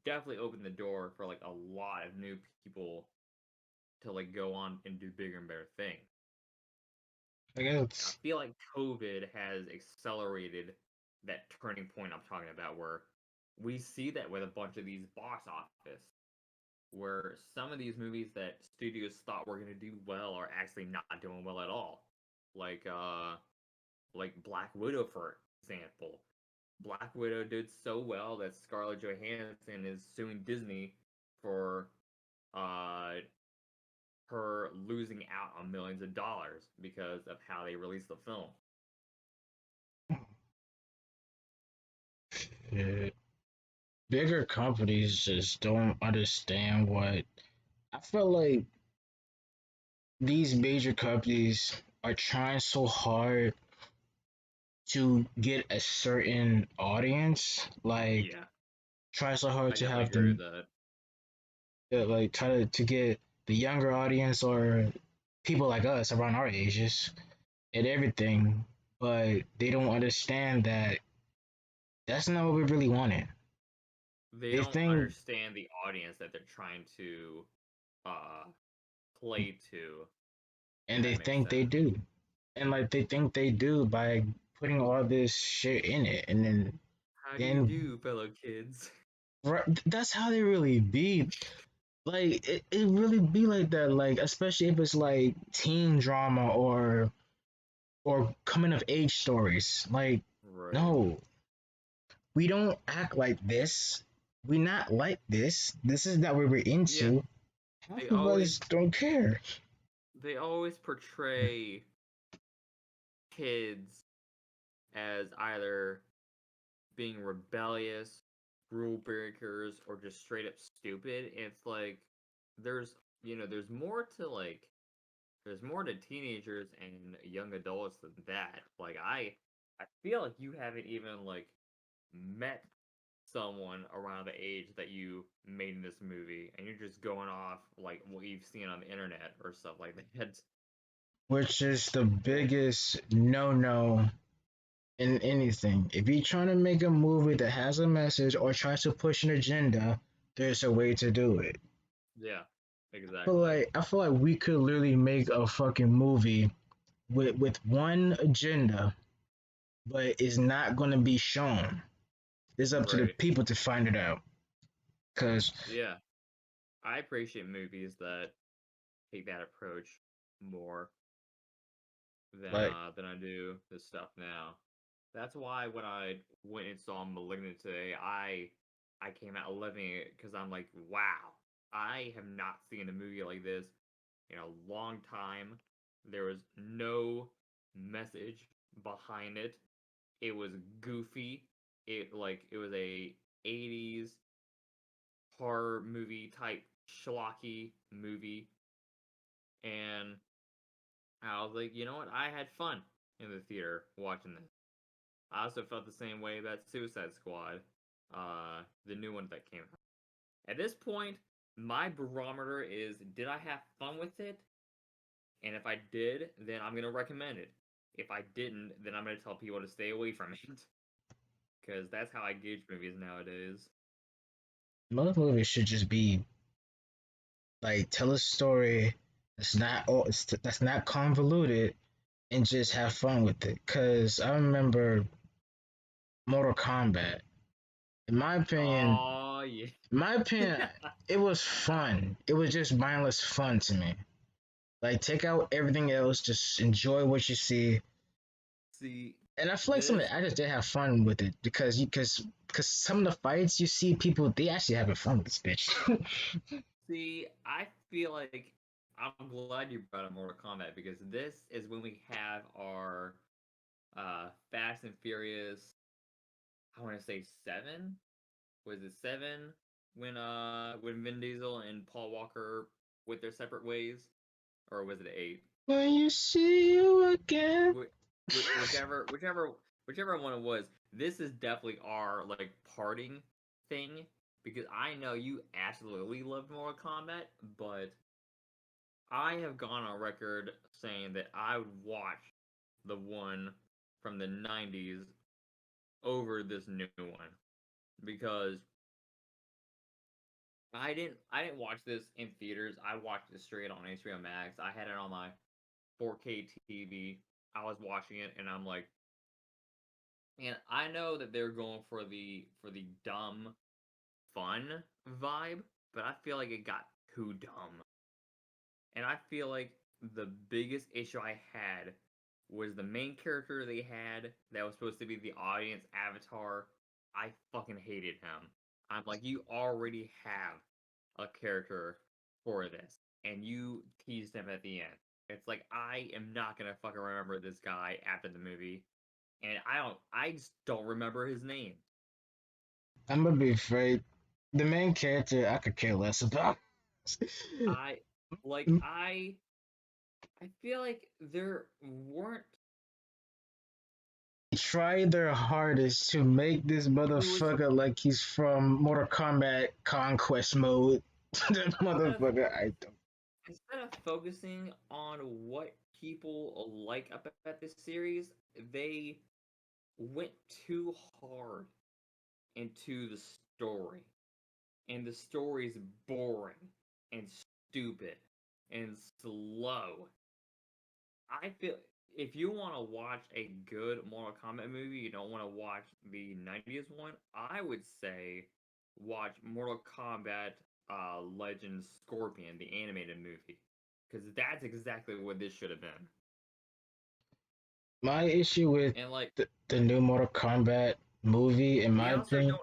definitely opened the door for like a lot of new people to like go on and do bigger and better things. I I guess feel like COVID has accelerated that turning point I'm talking about where we see that with a bunch of these box office where some of these movies that studios thought were going to do well are actually not doing well at all. Like like Black Widow for example. Black Widow did so well that Scarlett Johansson is suing Disney for uh her losing out on millions of dollars because of how they released the film. yeah, bigger companies just don't understand what I feel like these major companies are trying so hard to get a certain audience, like Yeah, try so hard I to definitely have agree with them that. like try to get the younger audience or people like us around our ages and everything, but they don't understand that that's not what we really wanted. They They don't think understand the audience that they're trying to uh play to, if and they that makes think they sense. do. And like they think they do by putting all this shit in it and How do you then do, fellow kids? right, that's how they really be. Like it really be like that. Like especially if it's like teen drama or coming of age stories. Like Right. no, we don't act like this. We not like this. This is not what we're Yeah, into. they Half of us always don't care. they always portray kids as either being rebellious, rule breakers, or just straight up stupid. It's like there's there's more to like there's more to teenagers and young adults than that. Like I feel like you haven't even like met someone around the age that you made in this movie and you're just going off like what you've seen on the internet or stuff like that. Which is the biggest no no in anything. If you're trying to make a movie that has a message or tries to push an agenda, there's a way to do it. Yeah, exactly. I feel like we could literally make a fucking movie with one agenda, but it's not gonna be shown. It's up to the Right. people to find it out. Cause Yeah. I appreciate movies that take that approach more like than I do this stuff now. That's why when I went and saw *Malignant* today, I came out loving it because I'm like, wow, I have not seen a movie like this in a long time. There was no message behind it. It was goofy. It was a '80s horror movie type schlocky movie, and I was like, you know what? I had fun in the theater watching this. I also felt the same way about Suicide Squad. the new one that came out. At this point, my barometer is, did I have fun with it? And if I did, then I'm gonna recommend it. If I didn't, then I'm gonna tell people to stay away from it. Because that's how I gauge movies nowadays. Most movies should just be like tell a story that's not convoluted and just have fun with it. Cause I remember Mortal Kombat. In my opinion, Oh yeah. in my opinion, it was fun. It was just mindless fun to me. Like take out everything else, just enjoy what you see. See, And I feel like some of this. the actors did have fun with it because some of the fights you see people they actually having fun with this bitch. See, I feel like I'm glad you brought up Mortal Kombat because this is when we have our Fast and Furious. I want to say 7. Was it 7 when Vin Diesel and Paul Walker went their separate ways, or was it 8? When you see you again. Whichever one it was. This is definitely our like parting thing because I know you absolutely love Mortal Kombat, but I have gone on record saying that I would watch the one from the 90s over this new one because I didn't watch this in theaters. I watched it straight on HBO Max. I had it on my 4K TV. I was watching it and I'm like, and I know that they're going for the dumb fun vibe, but I feel like it got too dumb. And I feel like the biggest issue I had was the main character they had that was supposed to be the audience avatar. I fucking hated him. I'm like, you already have a character for this, and you teased him at the end. It's like I am not gonna fucking remember this guy after the movie, and I just don't remember his name. I'm gonna be afraid. The main character I could care less about. I like I feel like there weren't. Try their hardest to make this It was motherfucker like he's from Mortal Kombat Conquest mode. That instead of motherfucker, I don't. instead of focusing on what people like about this series, they went too hard into the story. And the story's boring and stupid and slow. I feel if you want to watch a good Mortal Kombat movie, you don't want to watch the 90s one, I would say watch Mortal Kombat Legends Scorpion, the animated movie. Because that's exactly what this should have been. My issue with And like the new Mortal Kombat movie, in they my also opinion,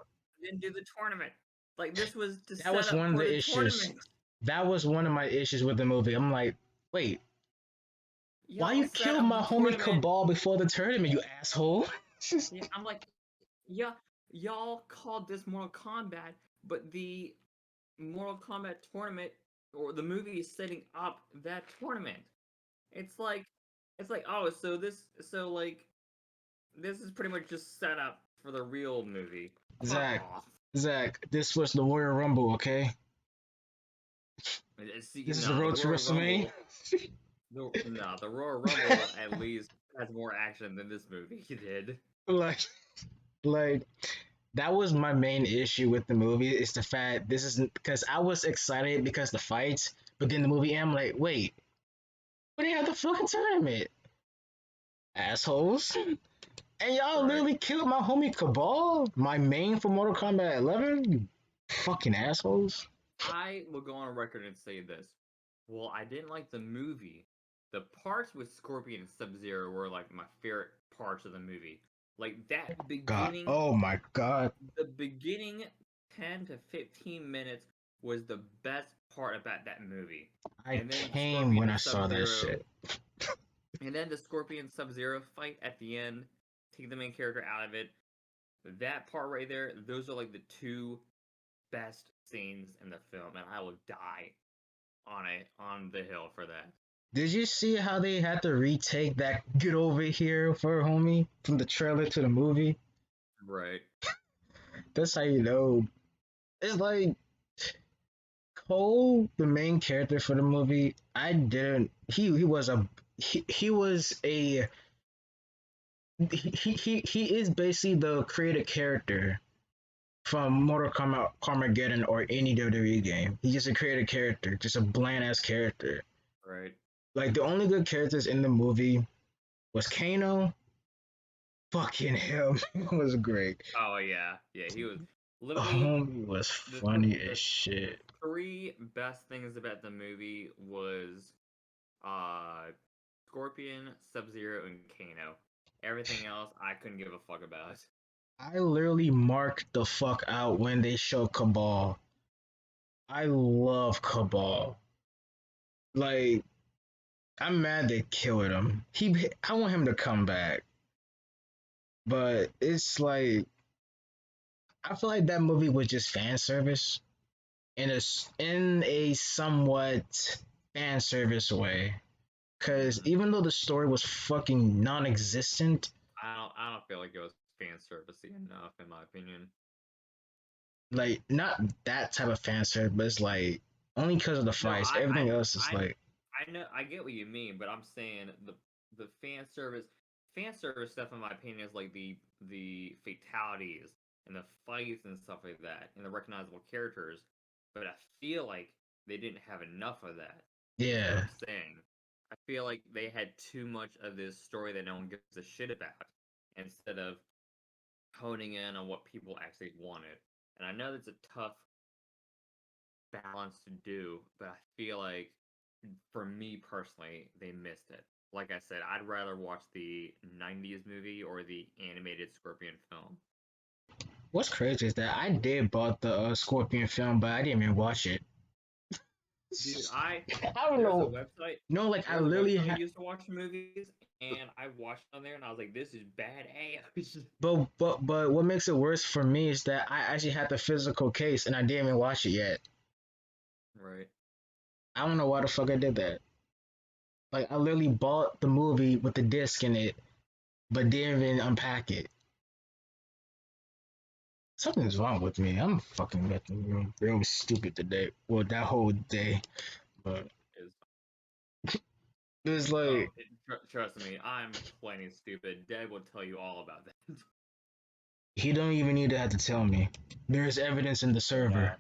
didn't do the tournament. Like this was to that set was up one of for the the issues. tournament. That was one of my issues with the movie. I'm like, wait, why Y'all you set killed up my the homie tournament. Cabal before the tournament, you asshole? Yeah, I'm like, yeah, y'all called this Mortal Kombat, but the Mortal Kombat tournament or the movie is setting up that tournament. It's like, oh, so like, this is pretty much just set up for the real movie. Fuck Zach, off. Zach, this was the Royal Rumble, okay? See, This is the nah, the road to Royal WrestleMania. Rumble, the Royal Rumble at least has more action than this movie did. like, like that was my main issue with the movie is the fact this is because I was excited because the fights, but then the movie I'm like, wait, we didn't have the fucking tournament, assholes, and y'all Right. literally killed my homie Cabal, my main for Mortal Kombat 11. You fucking assholes. I will go on record and say this. Well, I didn't like the movie. The parts with Scorpion and Sub-Zero were like my favorite parts of the movie. Like that God, beginning, oh my God, the beginning 10 to 15 minutes was the best part about that movie. I And then the came Scorpion when and I saw that Sub-Zero, shit. and then the Scorpion Sub-Zero fight at the end, take the main character out of it. That part right there, those are like the two best scenes in the film, and I will die on the hill for that. Did you see how they had to retake that "Get Over Here" for homie from the trailer to the movie? Right. That's how you know. It's like Cole, the main character for the movie. I didn't. He was a he was a he is basically the created character from Mortal Kombat Carmageddon or any WWE game. He's just a created character, just a bland ass character. Right. Like the only good characters in the movie was Kano. Fucking him was great. Oh yeah, yeah. He was literally Homie was the funny as the shit. three best things about the movie was uh Scorpion, Sub-Zero, and Kano. Everything else I couldn't give a fuck about. I literally marked the fuck out when they show Cabal. I love Cabal. Like, I'm mad they killed him. I want him to come back, but it's like I feel like that movie was just fan service in a somewhat fan service way. Cause even though the story was fucking non-existent, I don't feel like it was fan servicey enough in my opinion. like not that type of fan service, but it's like only because of the No, fights. Everything else is I like, I know I get what you mean, but I'm saying the fan service stuff in my opinion is like the fatalities and the fights and stuff like that and the recognizable characters. But I feel like they didn't have enough of that. Is what yeah, I'm saying. I feel like they had too much of this story that no one gives a shit about instead of honing in on what people actually wanted. And I know that's a tough balance to do, but I feel like for me personally, they missed it. Like I said, I'd rather watch the 90s movie or the animated Scorpion film. what's crazy is that I did bought the Scorpion film, but I didn't even watch it. Dude, I don't there's a know. website No, like I there's a literally website I had, used to watch movies and I watched on there and I was like, this is badass. but what makes it worse for me is that I actually had the physical case and I didn't even watch it yet. Right. I don't know why the fuck I did that. Like I literally bought the movie with the disc in it, but didn't even unpack it. Something's wrong with me. I'm fucking getting real stupid today. Well, that whole day, but Is it was like trust me, I'm plenty stupid. Dad will tell you all about that. he don't even need to have to tell me. There's evidence in the server. No.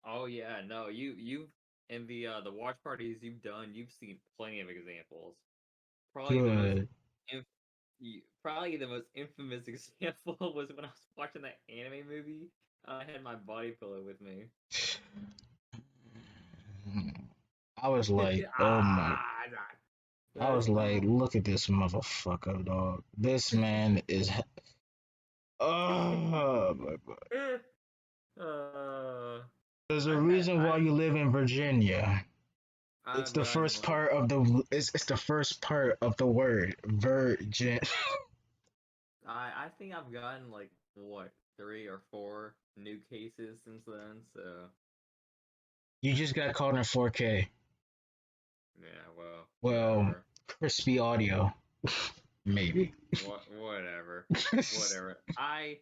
Oh yeah, no, you've in the watch parties you've done, you've seen plenty of examples. Probably the most Good. probably the most infamous example was when I was watching that anime movie. I had my body pillow with me. I was like, oh my. ah, I was like, look at this motherfucker, dog. This man is. Oh my god. uh, There's a I've had reason why you live in Virginia. It's I've the gotten first like part of the. It's the first part of the word virgin. I think I've gotten like what 3 or 4 new cases since then. So You just got caught in 4K. yeah, well, Well, whatever. crispy audio, maybe. Whatever. Whatever. I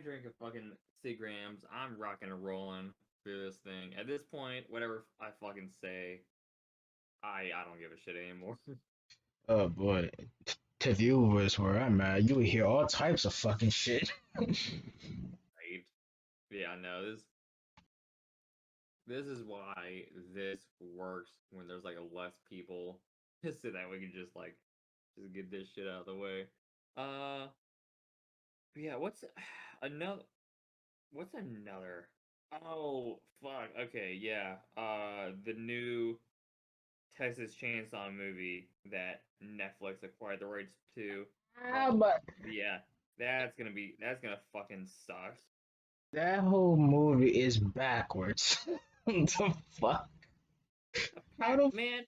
drink a fucking Seagrams. I'm rocking and rolling through this thing. At this point, whatever I fucking say, I don't give a shit anymore. Oh boy, to viewers where I'm at, you would hear all types of fucking shit. Right? Yeah, no, this is why this works when there's like a less people, so that we can just get this shit out of the way. Uh, yeah. Another? What's another? Oh fuck. Okay, yeah. The new Texas Chainsaw movie that Netflix acquired the rights to. Ah, but Yeah, that's gonna fucking suck. that whole movie is backwards. The fuck? How the Man,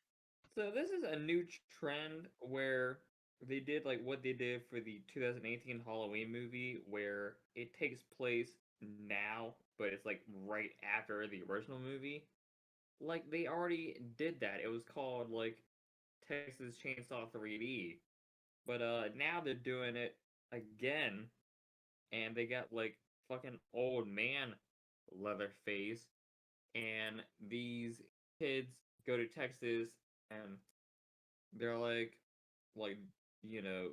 so this is a new trend where they did like what they did for the 2018 Halloween movie, where it takes place now, but it's like right after the original movie. Like they already did that. It was called like Texas Chainsaw 3D, but now they're doing it again and they got like fucking old man Leatherface, and these kids go to Texas, and they're like you know,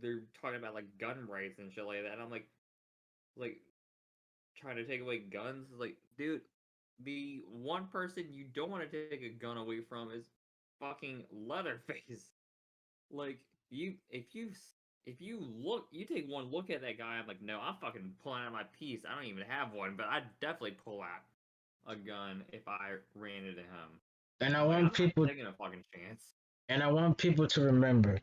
they're talking about like gun rights and shit like that. And I'm like trying to take away guns. Like, dude, the one person you don't want to take a gun away from is fucking Leatherface. Like, if you look, you take one look at that guy. I'm like, no, I'm fucking pulling out my piece. I don't even have one, but I'd definitely pull out a gun if I ran into him. And I'm like, I'm not taking a fucking chance. And I want people to remember,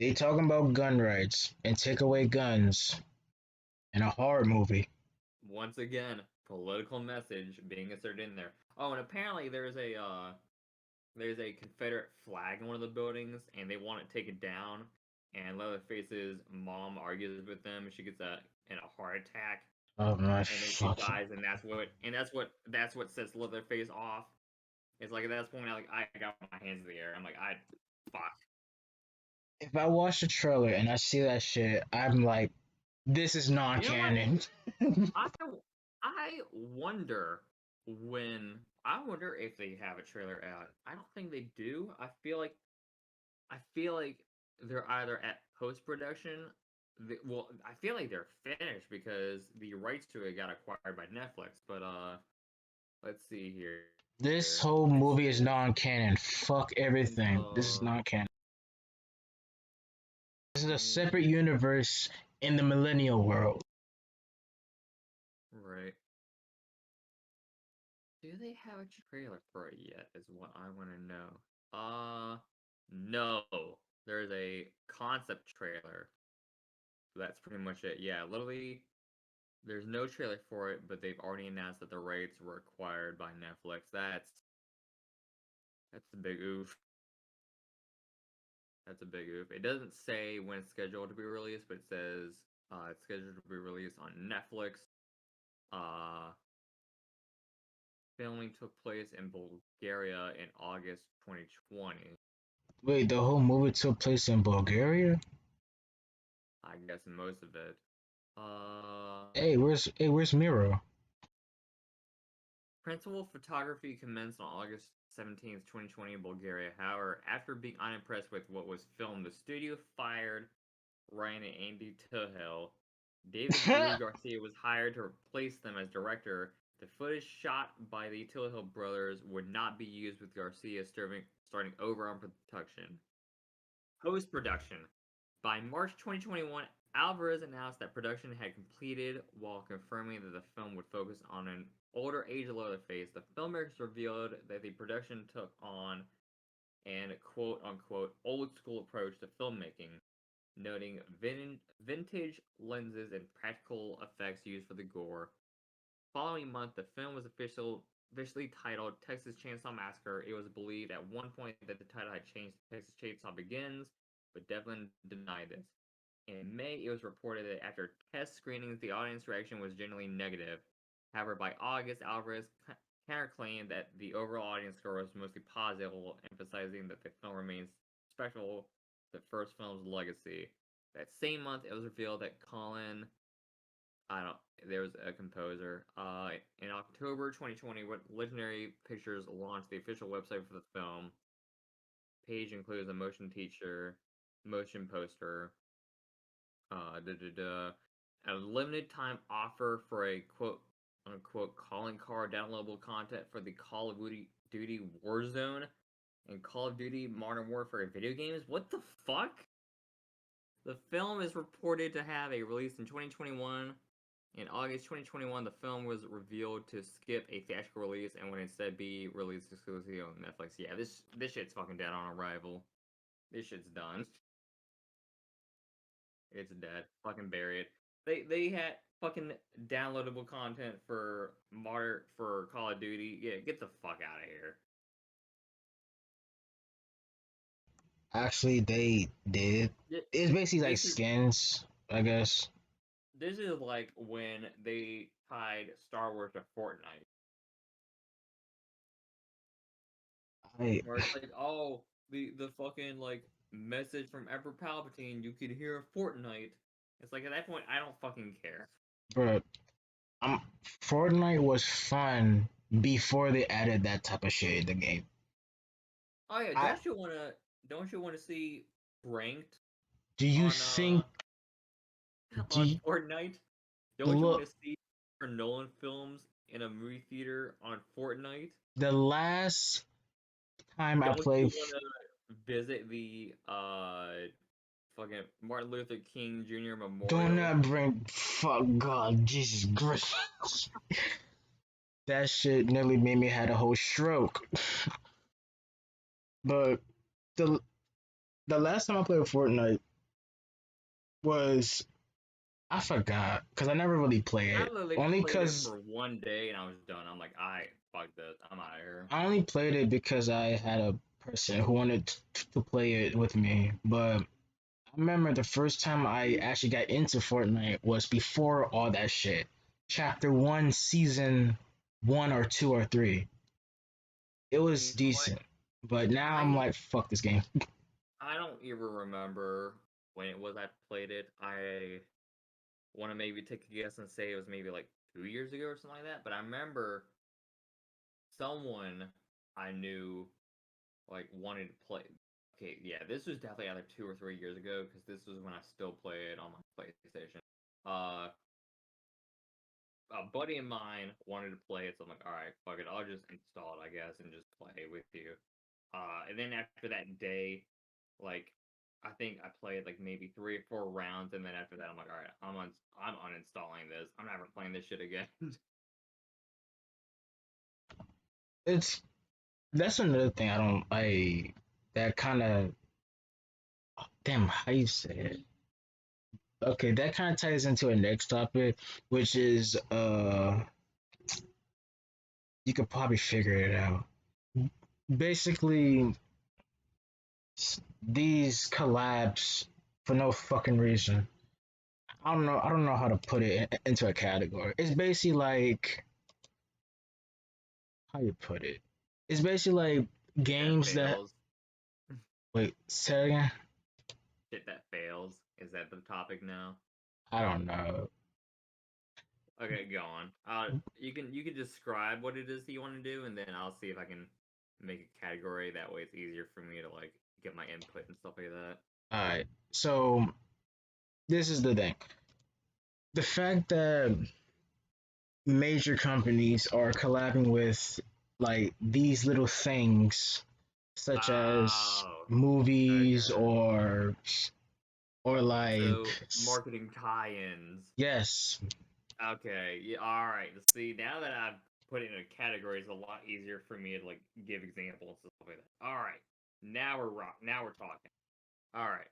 they talking about gun rights and take away guns in a horror movie. Once again, political message being inserted in there. Oh, and apparently there's a Confederate flag in one of the buildings, and they want to take it down. And Leatherface's mom argues with them, and she gets in a heart attack. Oh my and then she dies, and that's what sets Leatherface off. It's like at that point, I got my hands in the air. I'm like, fuck. If I watch the trailer and I see that shit, I'm like, this is non-canon. I wonder if they have a trailer out. I don't think they do. I feel like they're either at post-production. Well, I feel like they're finished because the rights to it got acquired by Netflix. But let's see here. This whole movie is non-canon. Fuck everything. This is non-canon. This is a separate universe in the millennial world. Right. Do they have a trailer for it yet? Is what I want to know. No. There's a concept trailer. That's pretty much it. Yeah, literally, there's no trailer for it, but they've already announced that the rights were acquired by Netflix. That's a big oof. That's a big oof. It doesn't say when it's scheduled to be released, but it says it's scheduled to be released on Netflix. Filming took place in Bulgaria in August 2020. Wait, the whole movie took place in Bulgaria? I guess most of it. Hey, where's Miro? Principal photography commenced on August 17th, 2020 in Bulgaria. However, after being unimpressed with what was filmed, the studio fired Ryan and Andy Tuhil. David Blue Garcia was hired to replace them as director. The footage shot by the Tuhil brothers would not be used, with Garcia starting over on production. Post-production. By March 2021, Alvarez announced that production had completed while confirming that the film would focus on an older age Leatherface. The filmmakers revealed that the production took on an quote-unquote old-school approach to filmmaking, noting vintage lenses and practical effects used for the gore. Following month, the film was officially titled Texas Chainsaw Massacre. It was believed at one point that the title had changed to Texas Chainsaw Begins, but Devlin denied this. In May, it was reported that after test screenings, the audience reaction was generally negative. However, by August, Alvarez counterclaimed that the overall audience score was mostly positive, emphasizing that the film remains special to the first film's legacy. That same month, it was revealed that there was a composer. In October 2020, what Legendary Pictures launched the official website for the film. Page includes a motion teacher, motion poster, a limited time offer for a quote-unquote calling card downloadable content for the Call of Duty Warzone and Call of Duty Modern Warfare video games. What the fuck? The film is reported to have a release in 2021. In August 2021, the film was revealed to skip a theatrical release and would instead be released exclusively on Netflix. Yeah, this shit's fucking dead on arrival. This shit's done. It's dead. Fucking bury it. They had fucking downloadable content for Call of Duty. Yeah, get the fuck out of here. Actually, they did. It's basically like skins, I guess. This is like when they tied Star Wars to Fortnite. Where it's like, oh, the fucking like message from Emperor Palpatine you could hear in Fortnite, It's like at that point, I don't fucking care. But Fortnite was fun before they added that type of shit in the game. Oh yeah, I don't you wanna see ranked do you on think do on you, Fortnite? Don't you want look to see Nolan films in a movie theater on Fortnite? the last time I Don't you played? want to visit the fucking Martin Luther King Jr. Do Memorial? not bring fuck God Jesus Christ. That shit nearly made me had a whole stroke. But the the last time I played Fortnite was I forgot because I never really play I it. literally Only played it because for one day and I was done. I'm like, I fuck this. I'm out of here. I only played it because I had a person who wanted to play it with me. But I remember the first time I actually got into Fortnite was before all that shit. Chapter 1, Season 1 or 2 or 3. It was You know what? decent. But now I'm I like, fuck this game. I don't even remember when it was I played it. I want to maybe take a guess and say it was maybe like 2 years ago or something like that. But I remember someone I knew like wanted to play. Okay, yeah, this was definitely either 2 or 3 years ago because this was when I still played on my PlayStation. Uh, a buddy of mine wanted to play it, so I'm like, all right, fuck it, I'll just install it, I guess, and just play with you. And then after that day, like, I think I played like maybe 3 or 4 rounds, and then after that, I'm like, all right, I'm uninstalling this. I'm never playing this shit again. It's that's another thing I that kind of damn how you say it. Okay, that kind of ties into a next topic, which is you could probably figure it out. Basically, these collabs for no fucking reason. I don't know how to put it into a category. It's basically like how you put it. It's basically like Shit that games that fails. wait, say it again. Shit that fails. Is that the topic now? I don't know. Okay, go on. You can describe what it is that you want to do, and then I'll see if I can make a category. That way, it's easier for me to like get my input and stuff like that. Alright. So this is the thing. The fact that major companies are collabing with like these little things such as Oh, movies okay. or So like marketing tie-ins. yes, Okay, yeah, all right. See, now that I've put it in a category, it's a lot easier for me to like give examples and stuff like that. All right, now we're rock. Now we're talking. All right.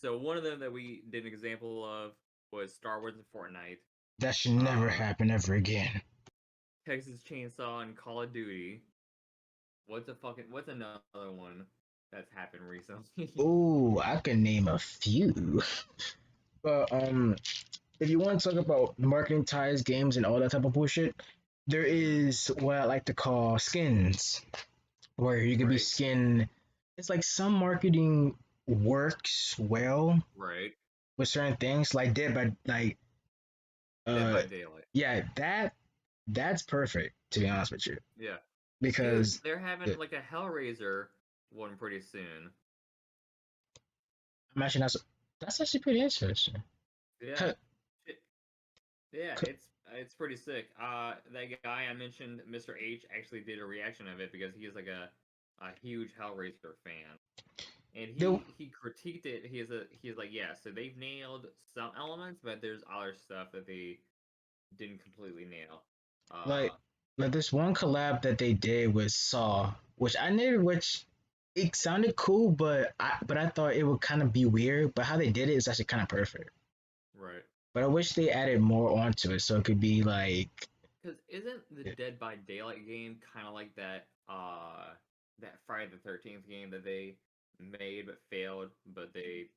So one of them that we did an example of was Star Wars and Fortnite, that should never uh, happen ever again. Texas Chainsaw and Call of Duty. What's another one that's happened recently? Ooh, I can name a few. But if you want to talk about marketing ties, games, and all that type of bullshit, there is what I like to call skins, where you could be Right, skin. It's like some marketing works well right. with certain things, like Dead uh by Daylight. yeah, that's perfect to be honest with you Yeah, dude, because they're having uh, like a Hellraiser one pretty soon. I'm actually not. That's actually pretty interesting. Yeah, Huh, shit. Yeah, c- it's pretty sick. That guy I mentioned, Mr. H, actually did a reaction of it because he is like a huge Hellraiser fan, and there, he critiqued it. He's like, yeah, so they've nailed some elements, but there's other stuff that they didn't completely nail. like Uh, like this one collab that they did with Saw, which I knew, which it sounded cool, but I thought it would kind of be weird. But how they did it is actually kind of perfect. right. But I wish they added more onto it so it could be like Because isn't the Dead by Daylight game kind of like that Friday the 13th game that they made but failed, but they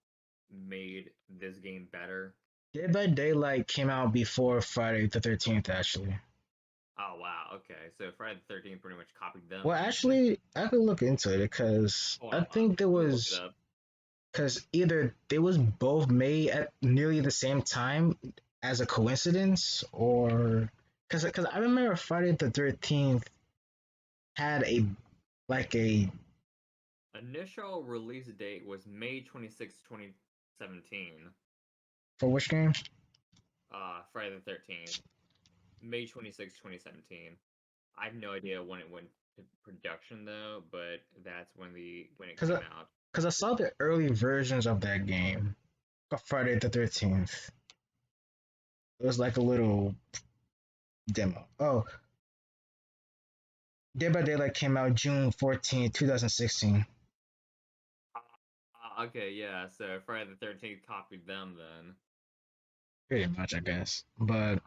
made this game better? Dead by Daylight came out before Friday the 13th actually. Oh wow, okay. So Friday the 13th pretty much copied them Well, then. actually, I could look into it because Hold I on, think there let me look it was up. because either they was both made at nearly the same time as a coincidence, or because I remember Friday the 13th had a like a Initial release date was May 26, 2017. for which game? Friday the 13th. May 26, 2017. I have no idea when it went to production though, but that's when it Because came out. I saw the early versions of that game of Friday the 13th. It was like a little demo. Oh, Dead by Daylight came out June 14th, 2016. Okay, yeah, so Friday the 13th copied them then. Pretty much, I guess. But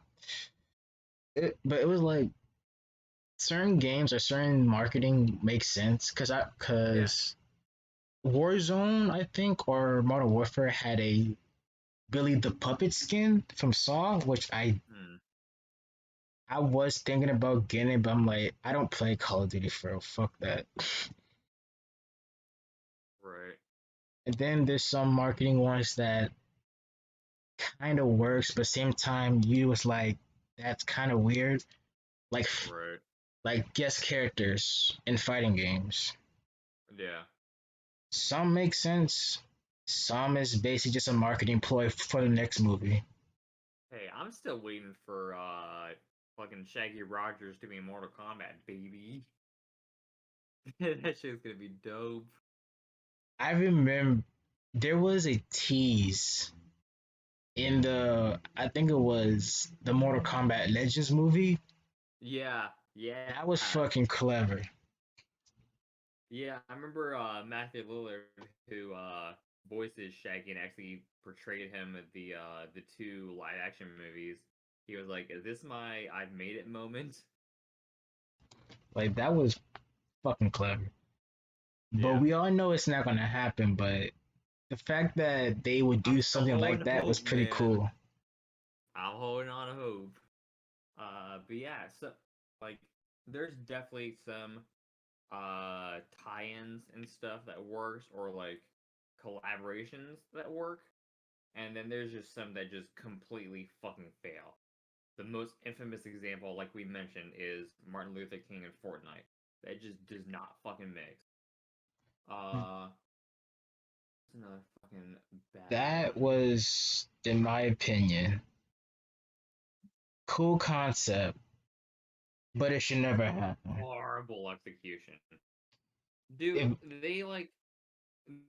it was like certain games or certain marketing makes sense because Warzone, I think, or Modern Warfare had a Billy the Puppet skin from Saw, which I was thinking about getting, but I'm like, I don't play Call of Duty for real. Fuck that. Right. And then there's some marketing ones that kind of works, but same time you was like, that's kind of weird. Like Right. like guest characters in fighting games. Yeah. Some make sense. Some is basically just a marketing ploy for the next movie. Hey, I'm still waiting for fucking Shaggy Rogers to be in Mortal Kombat, baby. That shit's gonna be dope. I remember there was a tease in I think it was the Mortal Kombat Legends movie. Yeah, yeah. That was fucking clever. Yeah, I remember Matthew Lillard, who voices Shaggy and actually portrayed him at the two live action movies. He was like, "Is this my I've made it moment?" Like that was fucking clever. But Yeah. we all know it's not gonna happen. But the fact that they would I'm do still something like holding that was hope, pretty man. cool. I'm holding on to hope. But yeah, so like, there's definitely some tie-ins and stuff that works, or like collaborations that work, and then there's just some that just completely fucking fail. The most infamous example, like we mentioned, is Martin Luther King and Fortnite. That just does not fucking mix. Uh, what's another fucking bad That one? was, in my opinion, cool concept, but it should never happen. Horrible execution. Dude, If,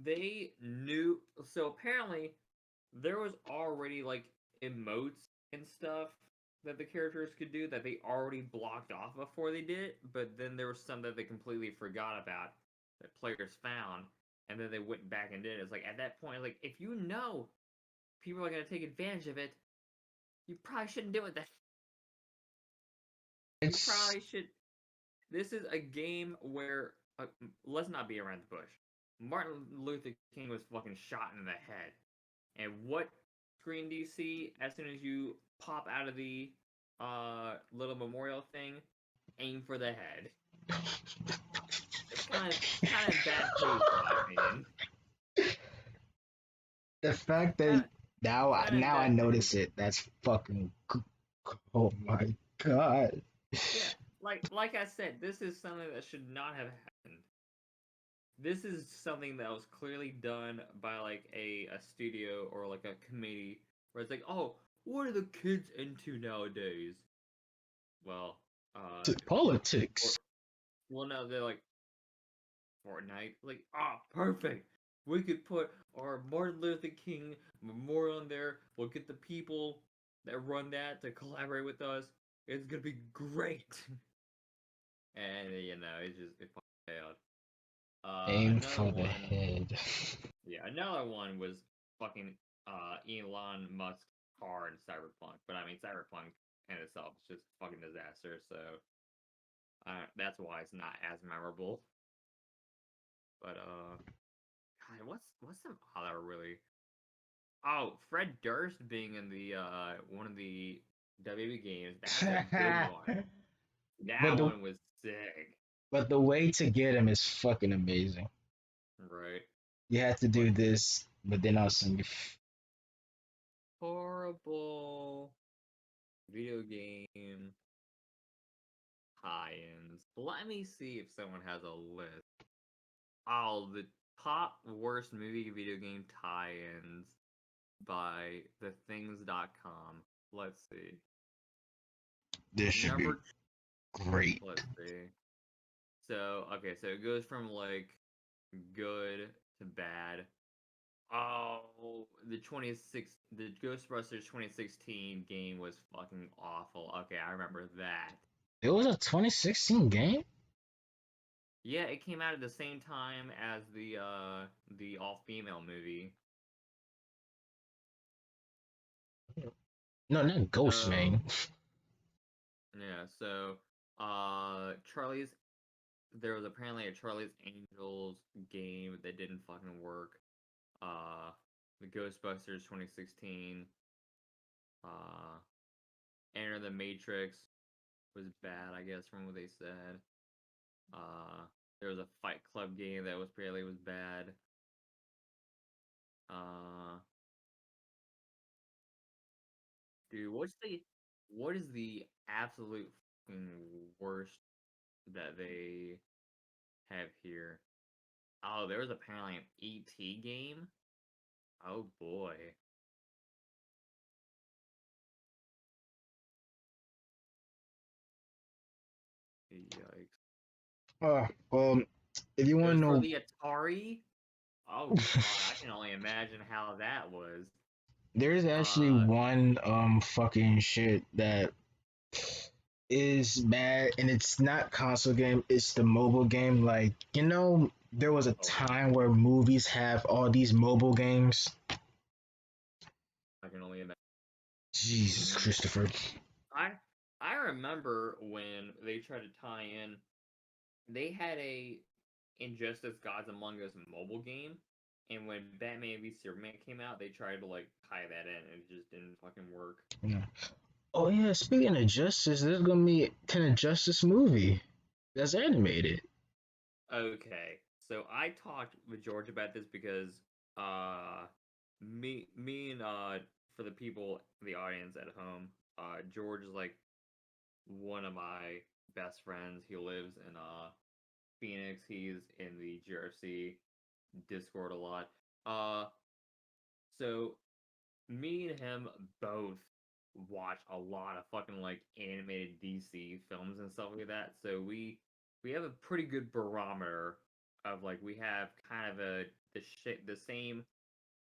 they knew. So apparently, there was already like emotes and stuff that the characters could do that they already blocked off before they did it, but then there was some that they completely forgot about that players found, and then they went back and did it. It's like at that point, like if you know people are gonna take advantage of it, you probably shouldn't do it. Then you it's probably should. This is a game where let's not be around the bush. Martin Luther King was fucking shot in the head. And what screen do you see as soon as you pop out of the little memorial thing? Aim for the head. It's kind of bad taste in my opinion. the fact Kind that of in now I bad taste. notice it. That's fucking. Oh my god. Yeah, like I said, this is something that should not have happened. This is something that was clearly done by like a studio or like a committee where it's like, oh, what are the kids into nowadays? Well, Politics. or, well, no, they're like Fortnite. Like, perfect. We could put our Martin Luther King memorial in there. We'll get the people that run that to collaborate with us. It's gonna be great. And it fucking failed. Aim Another for the one. head. Yeah, another one was fucking Elon Musk's car in Cyberpunk. But I mean, Cyberpunk in itself is just fucking disaster. So that's why it's not as memorable. But God, what's some other really? Oh, Fred Durst being in the one of the WB games. That's a good one. but That the one was sick. but the way to get him is fucking amazing. Right. You had to do What this, but then also horrible video game tie-ins. Let me see if someone has a list. Oh, the top worst movie video game tie-ins by thethings.com. Let's see. this should be Number, great. let's see. So, okay, so it goes from like good to bad. Oh, the Ghostbusters 2016 game was fucking awful. Okay, I remember that. It was a 2016 game. Yeah, it came out at the same time as the all-female movie. No, not Ghost, So, man. yeah, so Charlie's there was apparently a Charlie's Angels game that didn't fucking work. Uh the Ghostbusters 2016, uh Enter the Matrix was bad, I guess, from what they said. There was a Fight Club game that was apparently was bad. Uh Dude, what is the absolute fucking worst that they have here? Oh, there was apparently an ET game. Oh boy. Yikes. Well, if you It want was for to the Atari? Oh know, god, I can only imagine how that was. there's actually Uh one fucking shit that is bad, and it's not console game. It's the mobile game. Like there was a oh, time where movies have all these mobile games. I can only Jesus, imagine. Christopher. I I remember when they tried to tie in, they had a Injustice Gods Among Us mobile game, and when Batman v Superman came out, they tried to like tie that in, and it just didn't fucking work. Yeah. Oh yeah, speaking of Justice, there's gonna be a Justice movie that's animated. Okay, so I talked with George about this because uh me and for the people the audience at home, George is like one of my best friends. He lives in Phoenix. He's in the GRFC Discord a lot. Uh so me and him both watch a lot of fucking like animated DC films and stuff like that. So we have a pretty good barometer of like we have kind of the same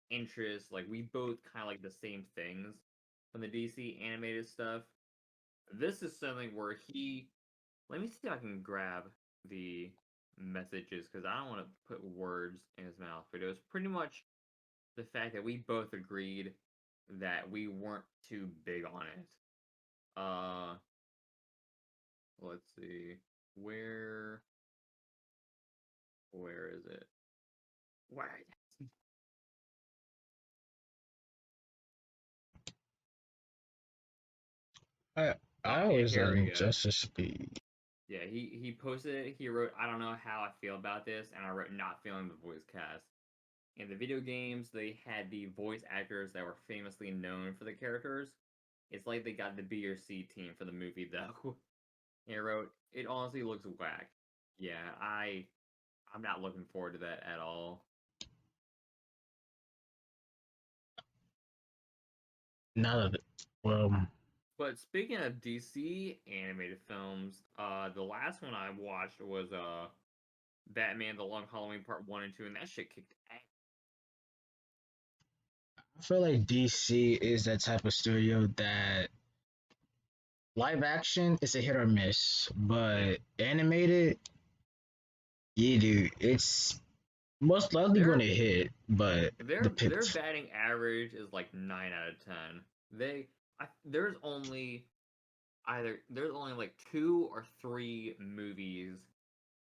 interests. Like we both kind of like the same things from the DC animated stuff. This is something where he let me see if I can grab the messages because I don't want to put words in his mouth, but it was pretty much the fact that we both agreed that we weren't too big on it. Uh, let's see. Where where is it? Where? I I Okay, always here we like go. Justice League. Yeah, he posted it. He wrote, "I don't know how I feel about this," and I wrote, "Not feeling the voice cast." In the video games, they had the voice actors that were famously known for the characters. It's like they got the B or C team for the movie, though. He wrote, "It honestly looks whack." Yeah, I'm not looking forward to that at all. Not of it. Well, But speaking of DC animated films, the last one I watched was Batman: The Long Halloween Part 1 and 2, and that shit kicked ass. I feel like DC is that type of studio that live action is a hit or miss, Yeah. but animated, yeah, dude, it's most likely going Their to hit. But the their batting average is like 9 out of 10. There's only like 2 or 3 movies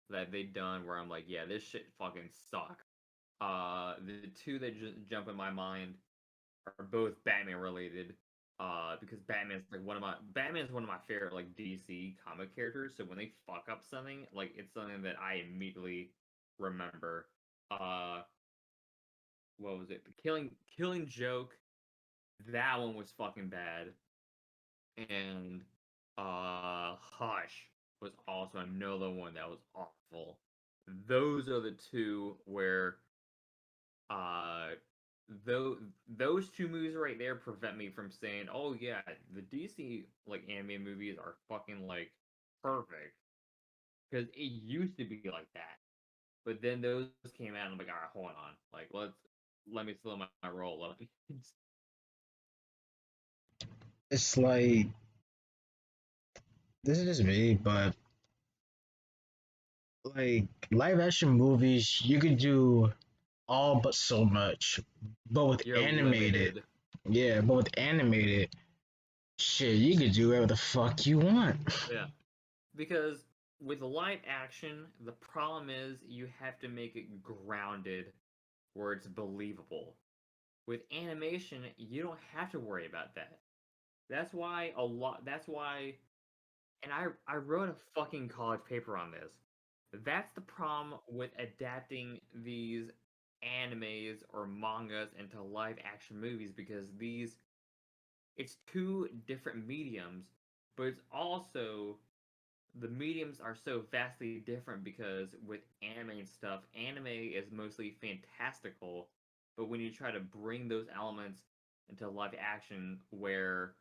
that they've done where I'm like, yeah, this shit fucking suck. The two that just jump in my mind are both Batman related. Because Batman is one of my favorite like DC comic characters. So when they fuck up something, like it's something that I immediately remember. Uh, what was it? The Killing Joke. That one was fucking bad. And Hush was also another one that was awful. Those are the two where uh those two movies right there prevent me from saying, oh yeah, the DC like anime movies are fucking like perfect. Because it used to be like that. But then those came out and I'm like, alright, hold on. Like let me slow my roll. It's like this is just me, but like live action movies, you could do all but so much. But with You're animated, limited. yeah, but with animated, shit, you could do whatever the fuck you want. Yeah. Because with live action, the problem is you have to make it grounded where it's believable. With animation, you don't have to worry about that. That's why and I wrote a fucking college paper on this. That's the problem with adapting these animes or mangas into live action movies because it's two different mediums, but it's also the mediums are so vastly different because with anime and stuff, anime is mostly fantastical, but when you try to bring those elements into live action where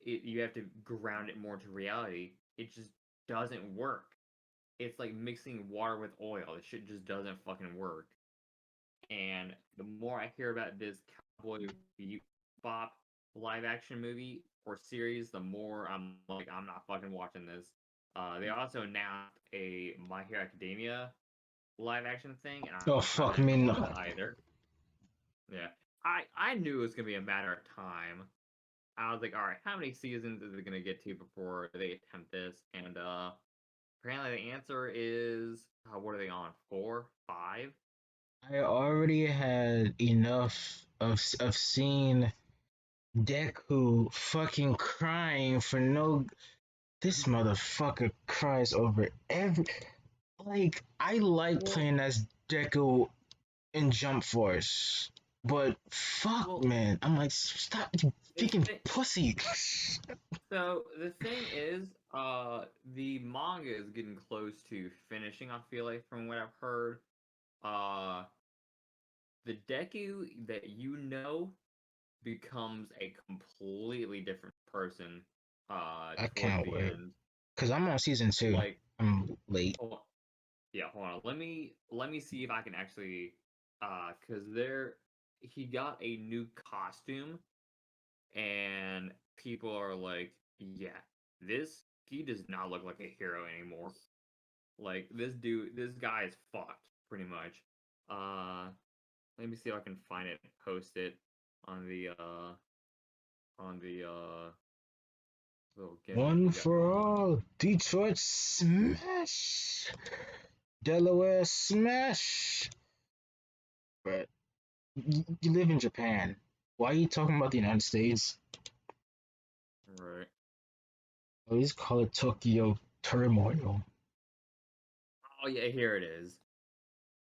you have to ground it more into reality, it just doesn't work. It's like mixing water with oil. It shit just doesn't fucking work. And the more I hear about this Cowboy Bebop live action movie or series, the more I'm like, I'm not fucking watching this. They also announced a My Hero Academia live action thing, and Oh I'm fuck probably not me, gonna watch no. that either. Yeah, I knew it was gonna be a matter of time. I was like, all right, how many seasons is it gonna get to before they attempt this? And apparently the answer is, what are they on? 4, 5? I already had enough of seeing Deku fucking crying for no. This motherfucker cries over every. Like I like Well, playing as Deku in Jump Force, but fuck, well, man, I'm like, stop, you the freaking thing, pussy. so the thing is, the manga is getting close to finishing. I feel like from what I've heard, uh, the Deku that you know becomes a completely different person, I towards can't the wait, end. cause I'm on season 2. Like, I'm late. oh, yeah, hold on. Let me see if I can actually, because there he got a new costume and people are like, yeah, he does not look like a hero anymore. Like this guy is fucked pretty much. Uh, Let me see if I can find it and post it on the little gimmick One we got for going on. all, Detroit smash, Delaware smash. But you live in Japan. Why are you talking about the United States? Right. Please call it Tokyo turmoil. Oh yeah, here it is.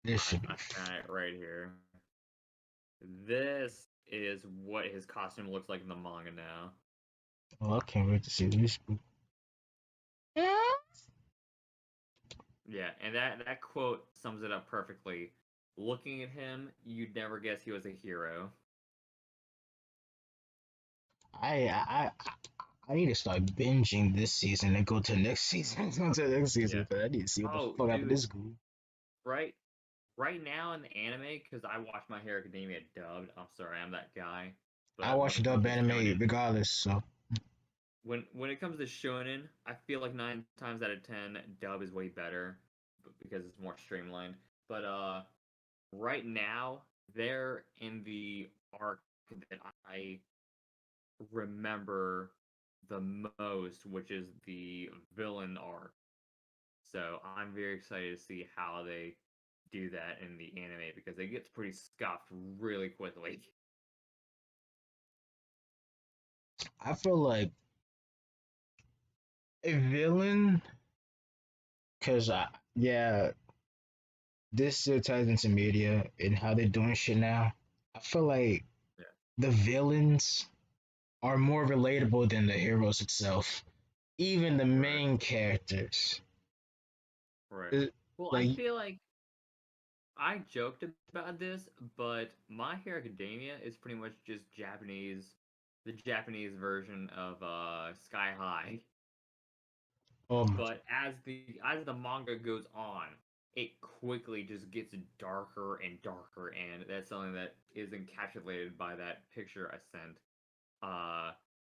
This should be. I found it right here. This is what his costume looks like in the manga now. Oh, I can't wait to see this. Yeah, and that quote sums it up perfectly. Looking at him, you'd never guess he was a hero. I need to start binging this season and go to next season. Go to the next Yeah. season, but I need to see what the Oh, fuck happened to dude, this group. right right now in the anime, because I watch My Hero Academia dubbed. I'm sorry, I'm that guy. I But when watch it comes dub to anime shonen, regardless, so when it comes to shonen, I feel like 9 times out of 10, dub is way better because it's more streamlined. But right now they're in the arc that I remember the most, which is the villain arc. So I'm very excited to see how they do that in the anime because it gets pretty scuffed really quickly. I feel like a villain, cause yeah, this still ties into media and how they're doing shit now. I feel like Yeah. the villains are more relatable than the heroes itself. Even the Right. main characters. Right. It- Well, I like, feel like I joked about this, but My Hero Academia is pretty much just the Japanese version of Sky High. um, But as the manga goes on, it quickly just gets darker and darker, and that's something that is encapsulated by that picture I sent, uh,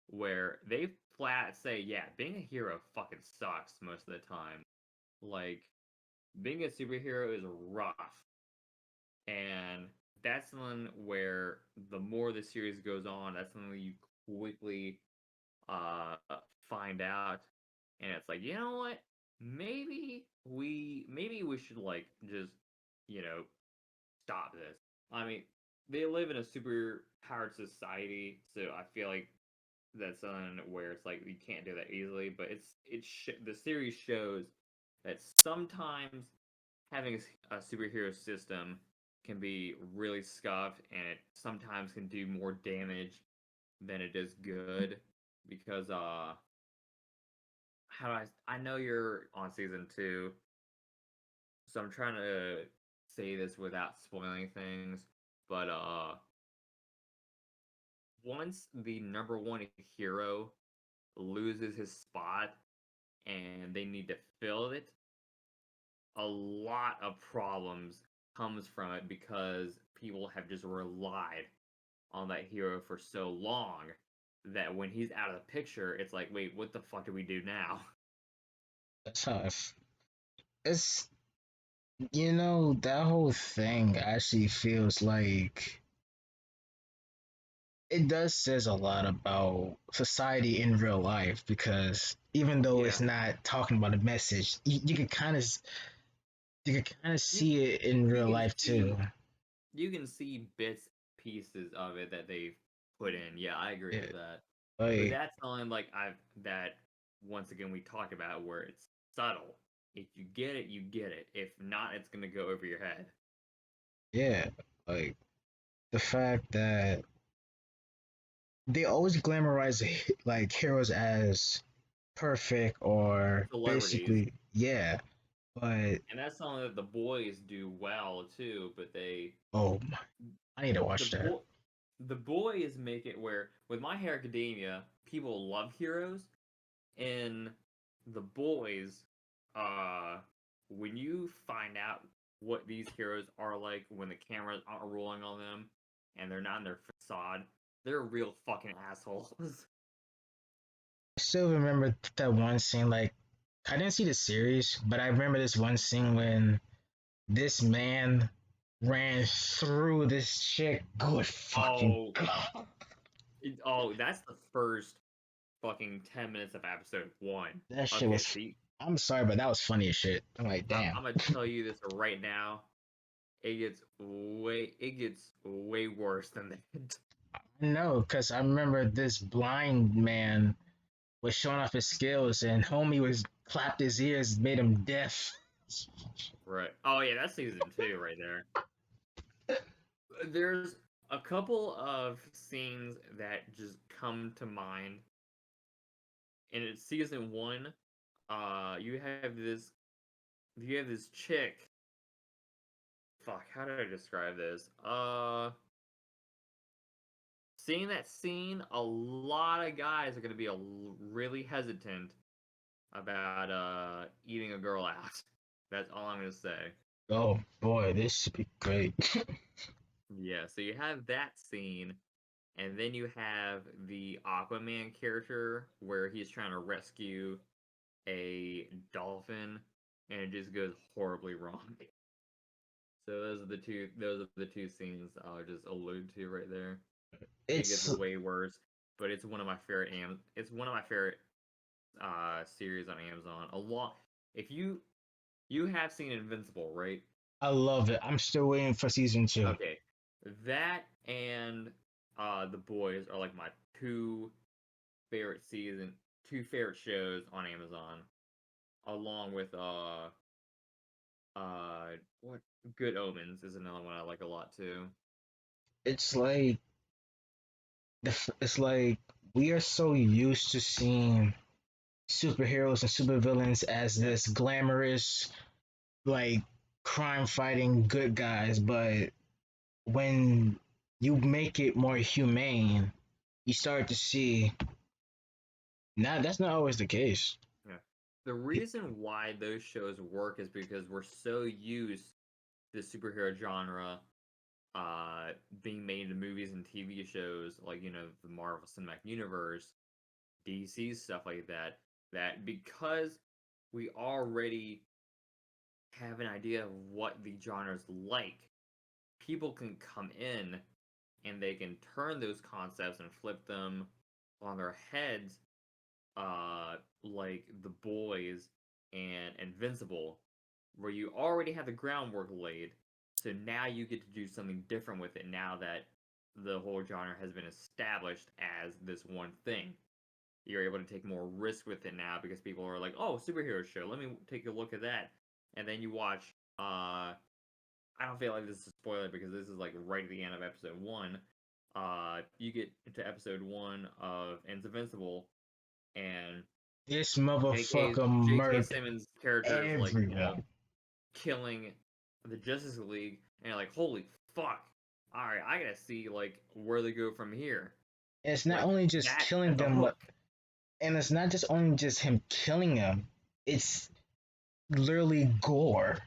where they flat say, yeah, being a hero fucking sucks most of the time. Like, being a superhero is rough, and that's one where the more the series goes on, that's something you quickly uh find out, and it's like, you know what, maybe we should like just, you know, stop this. I mean, they live in a super powered society, so I feel like that's something where it's like you can't do that easily, but the series shows that sometimes having a superhero system can be really scuffed, and it sometimes can do more damage than it does good, because how do I know you're on season 2, so I'm trying to say this without spoiling things, but once the number one hero loses his spot and they need to fill it, a lot of problems comes from it because people have just relied on that hero for so long that when he's out of the picture, it's like, wait, what the fuck do we do now? that's how it's, you know, that whole thing actually feels like it does says a lot about society in real life because even though Yeah, it's not talking about a message, you can kind of you see it in you real can life too. see you can see bits pieces of it that they've put in. Yeah, I agree Yeah, with that. But like that's something like I've that once again we talked about where it's subtle. If you get it, you get it. If not, it's gonna go over your head. yeah, like the fact that they always glamorize like heroes as perfect or Celebrities. basically yeah, but And that's something that the boys do well too, but oh my, I need to the watch that. boy the boys make it where with My Hero Academia, people love heroes, and the boys, uh, when you find out what these heroes are like when the cameras aren't rolling on them and they're not in their facade, they're real fucking assholes. I still remember that one scene. Like I didn't see the series, but I remember this one scene when this man ran through this chick. Good fucking Oh, god. that's the first fucking 10 minutes of episode 1. That shit Okay, was. see, I'm sorry, but that was funny as shit. I'm like, damn. I'm gonna tell you this right now. It gets way worse than that. No, because I remember this blind man was showing off his skills, and homie was clapped his ears, made him deaf. Right. Oh yeah, that's season 2 right there. There's a couple of scenes that just come to mind, and it's season 1. You have this chick. Fuck, how did I describe this? Seeing that scene, a lot of guys are gonna be really hesitant about eating a girl out. That's all I'm gonna say. Oh boy, this should be great. Yeah, so you have that scene, and then you have the Aquaman character where he's trying to rescue a dolphin, and it just goes horribly wrong. So those are the two scenes I'll just allude to right there. It gets It's way worse, but it's one of my favorite it's one of my favorite series on Amazon. A lot. If you have seen Invincible, right? I love it. I'm still waiting for season two. Okay. That and The Boys are like my two favorite season two favorite shows on Amazon, along with what Good Omens is another one I like a lot too. It's like it's like we are so used to seeing superheroes and supervillains as this glamorous, like crime fighting good guys, but when you make it more humane, you start to see that's not always the case. Yeah. The reason why those shows work is because we're so used to the superhero genre being made into movies and TV shows, like, the Marvel Cinematic Universe, DC, stuff like that, that because we already have an idea of what the genre is like, people can come in and they can turn those concepts and flip them on their heads, like The Boys and Invincible, where you already have the groundwork laid. So now you get to do something different with it now that the whole genre has been established as this one thing. You're able to take more risk with it now because people are like, "Oh, superhero show, let me take a look at that." And then you watch I don't feel like this is a spoiler because this is like right at the end of episode 1. You get into episode 1 of Invincible, and This J.K. motherfucker J.K. murked Simmons' character is like, everyone. killing the Justice League, and you're like, holy fuck! All right, I gotta see like where they go from here. And it's not Like only just that killing as a them, hook. and it's not just only just him killing them. It's literally gore.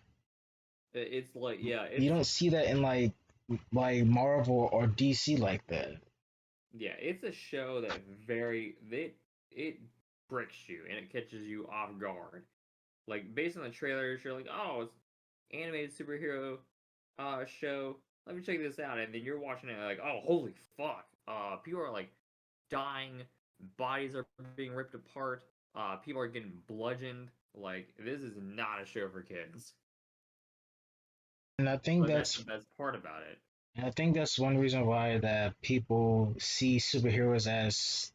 It's like, yeah, You it's don't see that in like Marvel or DC like that. yeah, it's a show that it bricks you and it catches you off guard. Like based on the trailers, you're like, oh, it's animated superhero show. Let me check this out, and then you're watching it like, oh, holy fuck! People are like dying, bodies are being ripped apart, people are getting bludgeoned. Like this is not a show for kids, And I think but that's the that's best part about it. and I think that's one reason why that people see superheroes as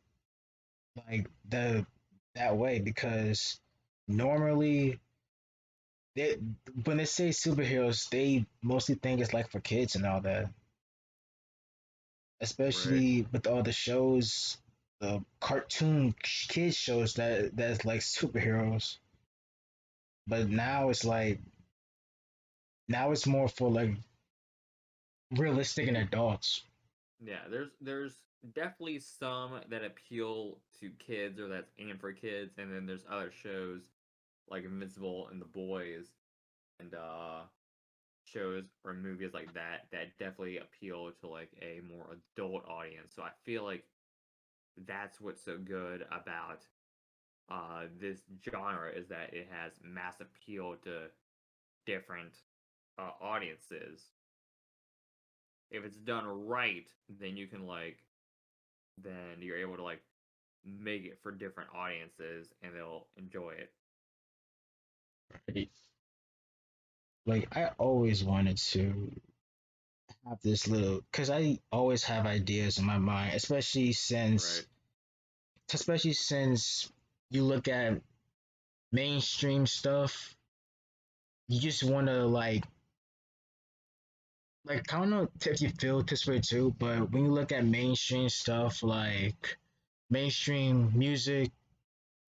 like that way, because normally they when they say superheroes, they mostly think it's like for kids and all that. Right? Especially with all the shows, the cartoon kids shows that's like superheroes. But now it's more for like realistic and adults. Yeah, there's definitely some that appeal to kids or that's aimed for kids, and then there's other shows like Invincible and The Boys and shows or movies like that that definitely appeal to like a more adult audience. So I feel like that's what's so good about this genre is that it has mass appeal to different audiences. If it's done right, then you can like then you're able to like make it for different audiences and they'll enjoy it. Right? Like I always wanted to have this little, because I always have ideas in my mind, Right. especially since you look at mainstream stuff, you just want to like I don't know if you feel this way too, but when you look at mainstream stuff like mainstream music,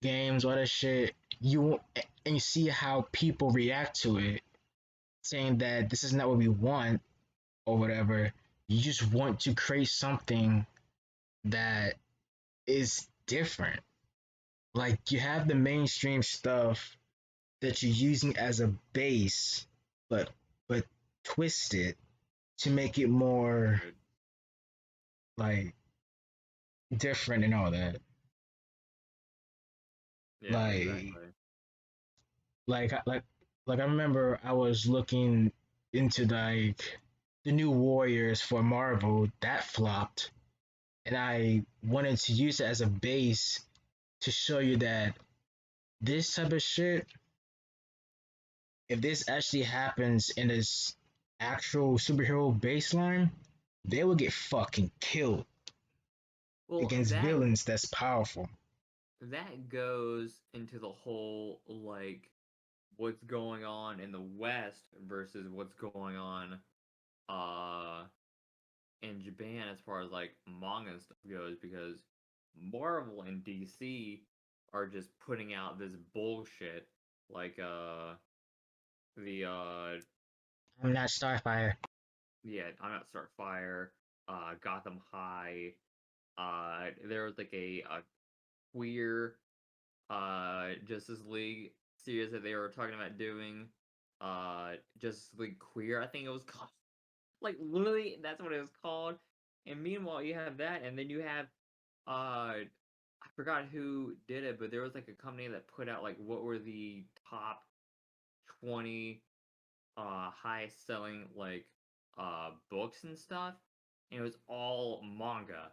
games, all that shit, you and you see how people react to it, saying that this is not what we want or whatever. You just want to create something that is different. Like you have the mainstream stuff that you're using as a base, but but twist it to make it more Right. like different and all that. Yeah, Like exactly. like like like I remember I was looking into like the new Warriors for Marvel that flopped, and I wanted to use it as a base to show you that this type of shit, if this actually happens in this actual superhero baseline, they will get fucking killed Well, against villains that's powerful. that goes into the whole like what's going on in the West versus what's going on in Japan as far as like manga and stuff goes, because Marvel and DC are just putting out this bullshit like the I'm not Starfire. yeah, I'm not Starfire, Gotham High. There was like a queer Justice League series that they were talking about doing. Justice League Queer, I think it was called. Like literally, that's what it was called. And meanwhile, you have that, and then you have I forgot who did it, but there was like a company that put out like what were the top 20 highest selling like books and stuff, and it was all manga,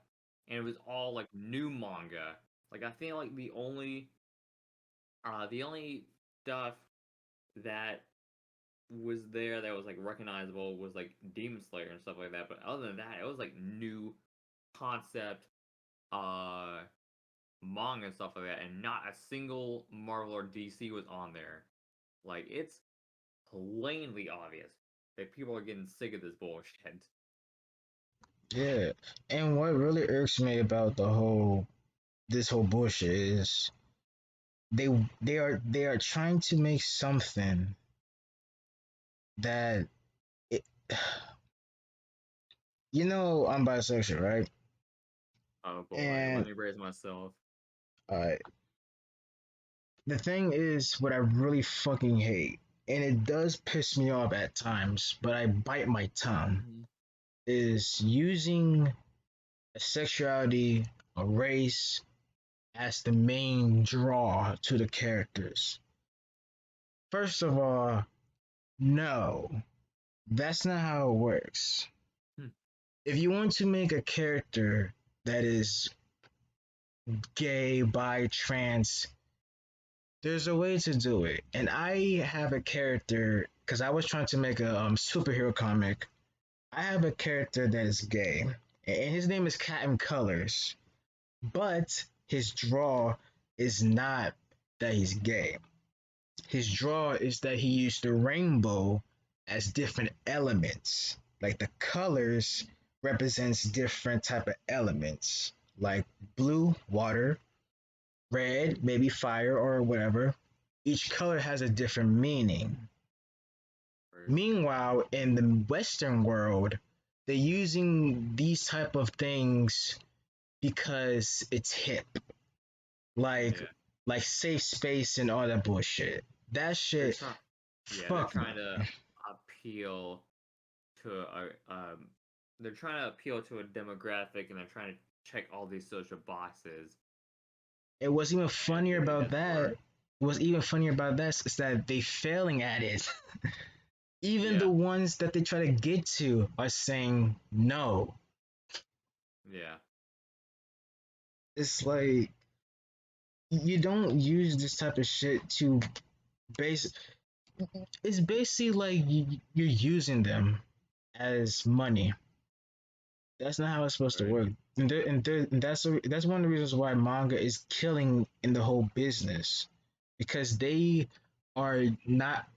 and it was all like new manga. Like I feel like the only stuff that was there that was like recognizable was like Demon Slayer and stuff like that. But other than that, it was like new concept uh manga and stuff like that, and not a single Marvel or DC was on there. Like it's plainly obvious that people are getting sick of this bullshit. Yeah, and what really irks me about this whole bullshit is they they are trying to make something that it, I'm bisexual, right? Oh boy, let And me brace myself. uh, the thing is, what I really fucking hate, and it does piss me off at times, but I bite my tongue, Mhm. is using a sexuality, a race as the main draw to the characters. First of all, no, that's not how it works. Hmm. If you want to make a character that is gay, bi, trans, there's a way to do it. And I have a character, because I was trying to make a superhero comic. I have a character that is gay, and his name is Captain Colors. But his draw is not that he's gay. His draw is that he used the rainbow as different elements. Like the colors represents different type of elements. Like blue, water, red, maybe fire or whatever. Each color has a different meaning. Right. Meanwhile, in the Western world, they're using these type of things because it's hip. Like Yeah, like safe space and all that bullshit. That they're shit, trying. Yeah, they're fuck trying no. to appeal to they're trying to appeal to a demographic, and they're trying to check all these social boxes, It was even and funnier it about doesn't that. work. What's even funnier about that is that they failing at it. Even the Yeah, ones that they try to get to are saying no. yeah, It's like you don't use this type of shit to base. It's basically like you're using them as money. That's not how it's supposed to right, work. And that's one of the reasons why manga is killing in the whole business, because they are not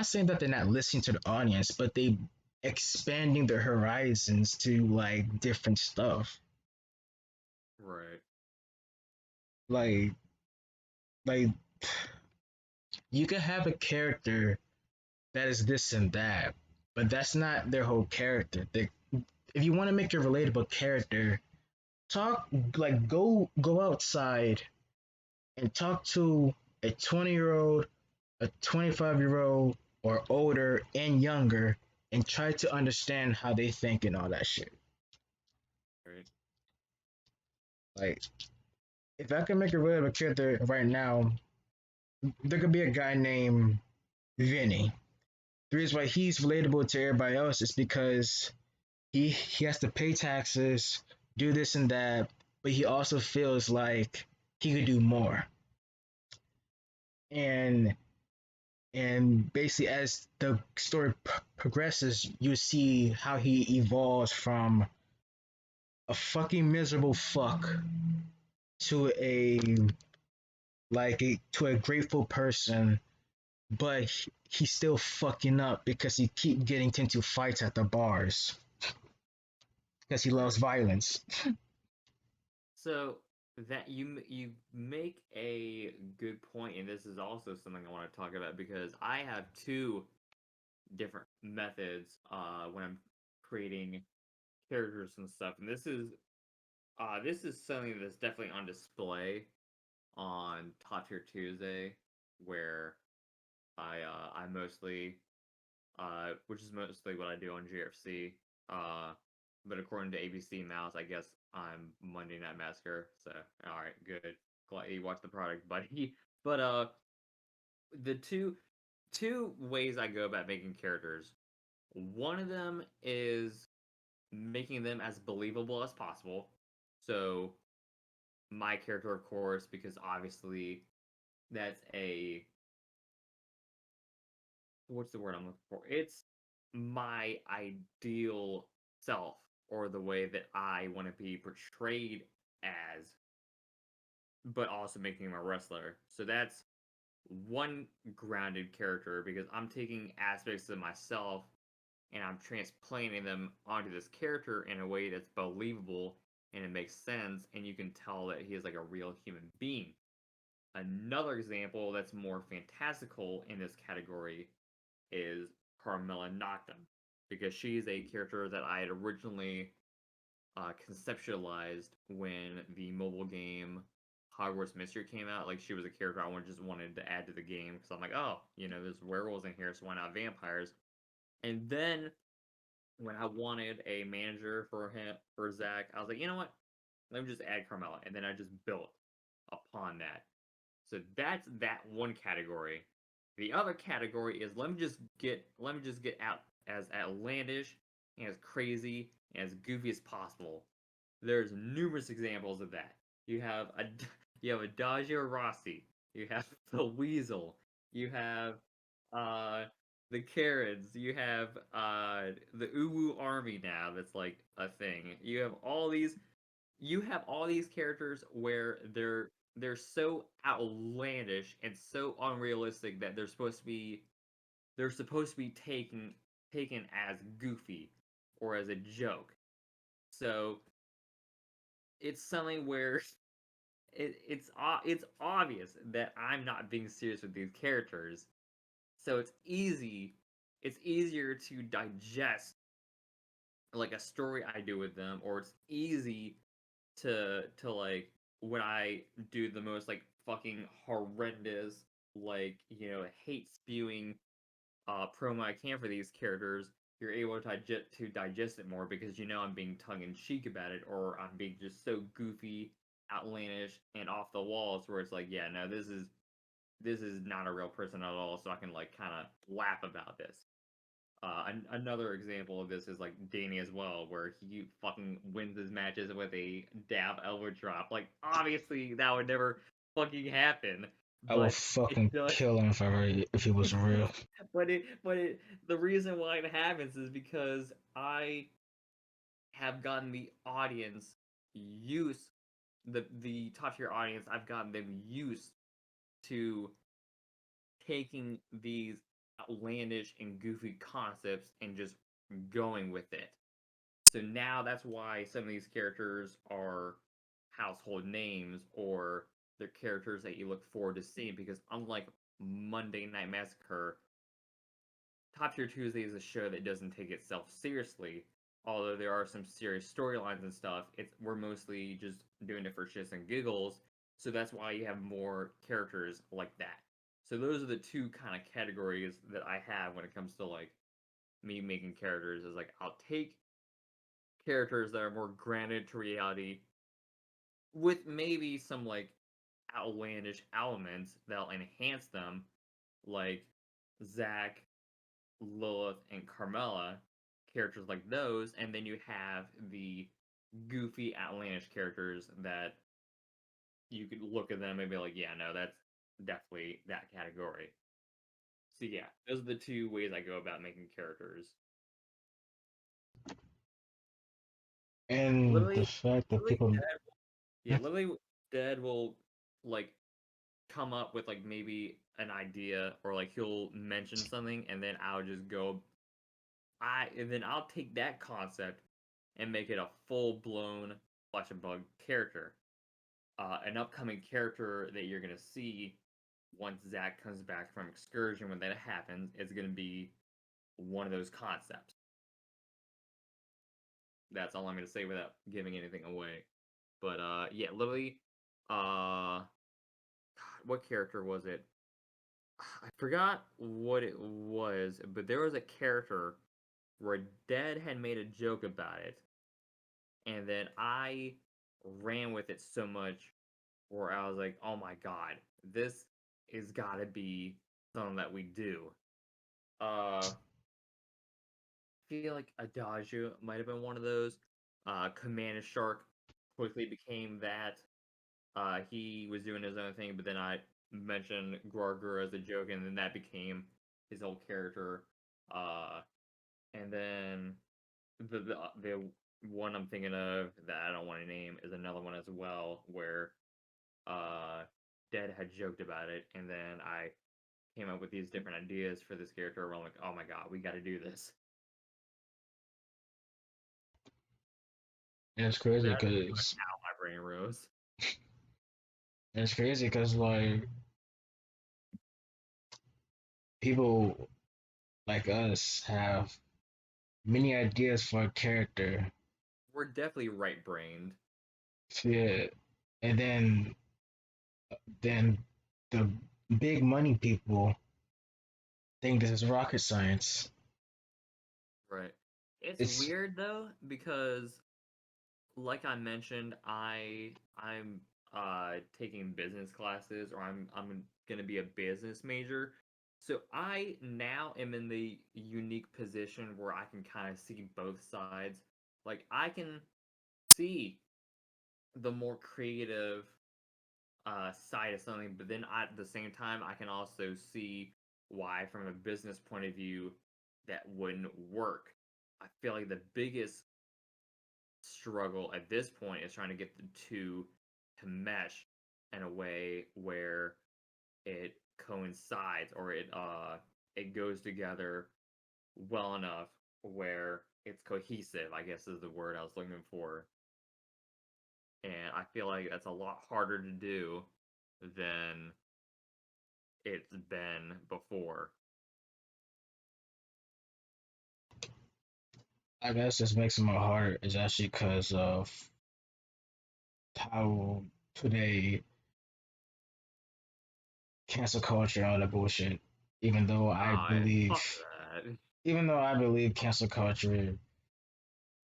saying that they're not listening to the audience, but they expanding their horizons to like different stuff. right, Like like you can have a character that is this and that, but that's not their whole character. If you want to make a relatable character, talk like go outside and talk to a 20-year-old, a 25-year-old, or older and younger, and try to understand how they think and all that shit. right. Like, if I can make a relatable character right now, there could be a guy named Vinny. The reason why he's relatable to everybody else is because he has to pay taxes, do this and that, but he also feels like he could do more. And basically as the story progresses, you see how he evolves from a fucking miserable fuck to a to a grateful person but he's still fucking up because he keep getting into fights at the bars because he loves True. violence. So that you make a good point, and this is also something I want to talk about because I have two different methods when I'm creating characters and stuff, and this is something that's definitely on display on Top Tier Tuesday, where I mostly which is mostly what I do on GRFC. Uh, but according to ABC Mouse, I guess I'm Monday Night Massacre. So all right, good. Glad you watched the product, buddy. But the two ways I go about making characters. One of them is making them as believable as possible. So my character, of course, because obviously that's a what's the word I'm looking for? It's my ideal self or the way that I want to be portrayed as, but also making him a wrestler. So that's one grounded character because I'm taking aspects of myself and I'm transplanting them onto this character in a way that's believable and it makes sense and you can tell that he is like a real human being. Another example that's more fantastical in this category is Carmilla Noctem, because she's a character that I had originally conceptualized when the mobile game Hogwarts Mystery came out. Like she was a character just wanted to add to the game because I'm like, oh, there's werewolves in here, so why not vampires? And then when I wanted a manager for Zack, I was like, you know what? Let me just add Carmilla, and then I just built upon that. So that's that one category. The other category is let me just get out as outlandish and as crazy and as goofy as possible. There's numerous examples of that. You have a you have Adagio Rossi, you have the Weasel, you have uh the Carrots, you have the Uwu Army now that's like a thing. You have all these characters where they're so outlandish and so unrealistic that they're supposed to be taken as goofy or as a joke. So it's something where it's obvious that I'm not being serious with these characters. So it's easier to digest like a story I do with them, or it's easy to like when I do the most like fucking horrendous like hate spewing promo I can for these characters, you're able to digest it more because I'm being tongue in cheek about it, or I'm being just so goofy, outlandish, and off the walls where it's like, yeah, no, this is not a real person at all, so I can like kind of laugh about this. Another example of this is like Danny as well, where he fucking wins his matches with a dab elbow drop. Like, obviously, that would never fucking happen, I will but it fucking does. kill him if he was real. The reason why it happens is because I have gotten the audience used, the top tier audience. I've gotten them used to taking these outlandish and goofy concepts and just going with it. So now that's why some of these characters are household names or they're characters that you look forward to seeing because unlike Monday Night Massacre, Top Tier Tuesday is a show that doesn't take itself seriously. Although there are some serious storylines and stuff, we're mostly just doing it for shits and giggles. So that's why you have more characters like that. So those are the two kind of categories that I have when it comes to like me making characters. Is like I'll take characters that are more grounded to reality with maybe some like outlandish elements that'll enhance them, like Zack, Lilith, and Carmella, characters like those, and then you have the goofy, outlandish characters that you could look at them and be like, yeah, no, that's definitely that category. So yeah, those are the two ways I go about making characters. And the Literally, fact that literally, people, yeah, literally, Dead will like come up with like maybe an idea, or like he'll mention something, and then I'll just go, and then I'll take that concept and make it a full blown Flesh and Bug character. An upcoming character that you're gonna see once Zack comes back from excursion, when that happens, is gonna be one of those concepts. That's all I'm gonna say without giving anything away. But yeah, literally, what character was it? I forgot what it was, but there was a character where Dad had made a joke about it, and then I ran with it so much where I was like, "Oh my god, this is gotta be something that we do." I feel like Adagio might have been one of those. Command Shark quickly became that. He was doing his own thing, but then I mentioned Gargura as a joke, and then that became his whole character. And then the one I'm thinking of that I don't want to name is another one as well, where Dead had joked about it, and then I came up with these different ideas for this character where I'm like, oh my god, we got to do this. And it's crazy That's because how my brain rose. like people like us have many ideas for a character. We're definitely right brained. Yeah, and then the big money people think this is rocket science. Right. It's It's weird though, because like I mentioned, I'm taking business classes, or I'm gonna be a business major. So I now am in the unique position where I can kind of see both sides. Like I can see the more creative side of something, but then at the same time I can also see why from a business point of view that wouldn't work. I feel like the biggest struggle at this point is trying to get the two to mesh in a way where it coincides, or it goes together well enough where it's cohesive, I guess is the word I was looking for. And I feel like that's a lot harder to do than it's been before. I guess this makes it more harder is actually because of how today cancel culture and all that bullshit. Even though I believe, Fuck that. even though I believe cancel culture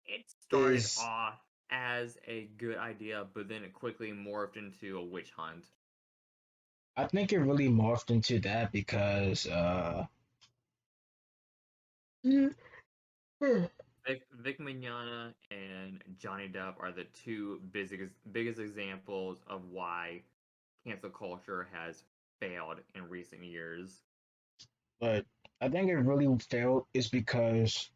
It started is, off as a good idea, but then it quickly morphed into a witch hunt. I think it really morphed into that because Vic Mignogna and Johnny Depp are the two biggest examples of why cancel culture has failed in recent years. but I think it really failed is because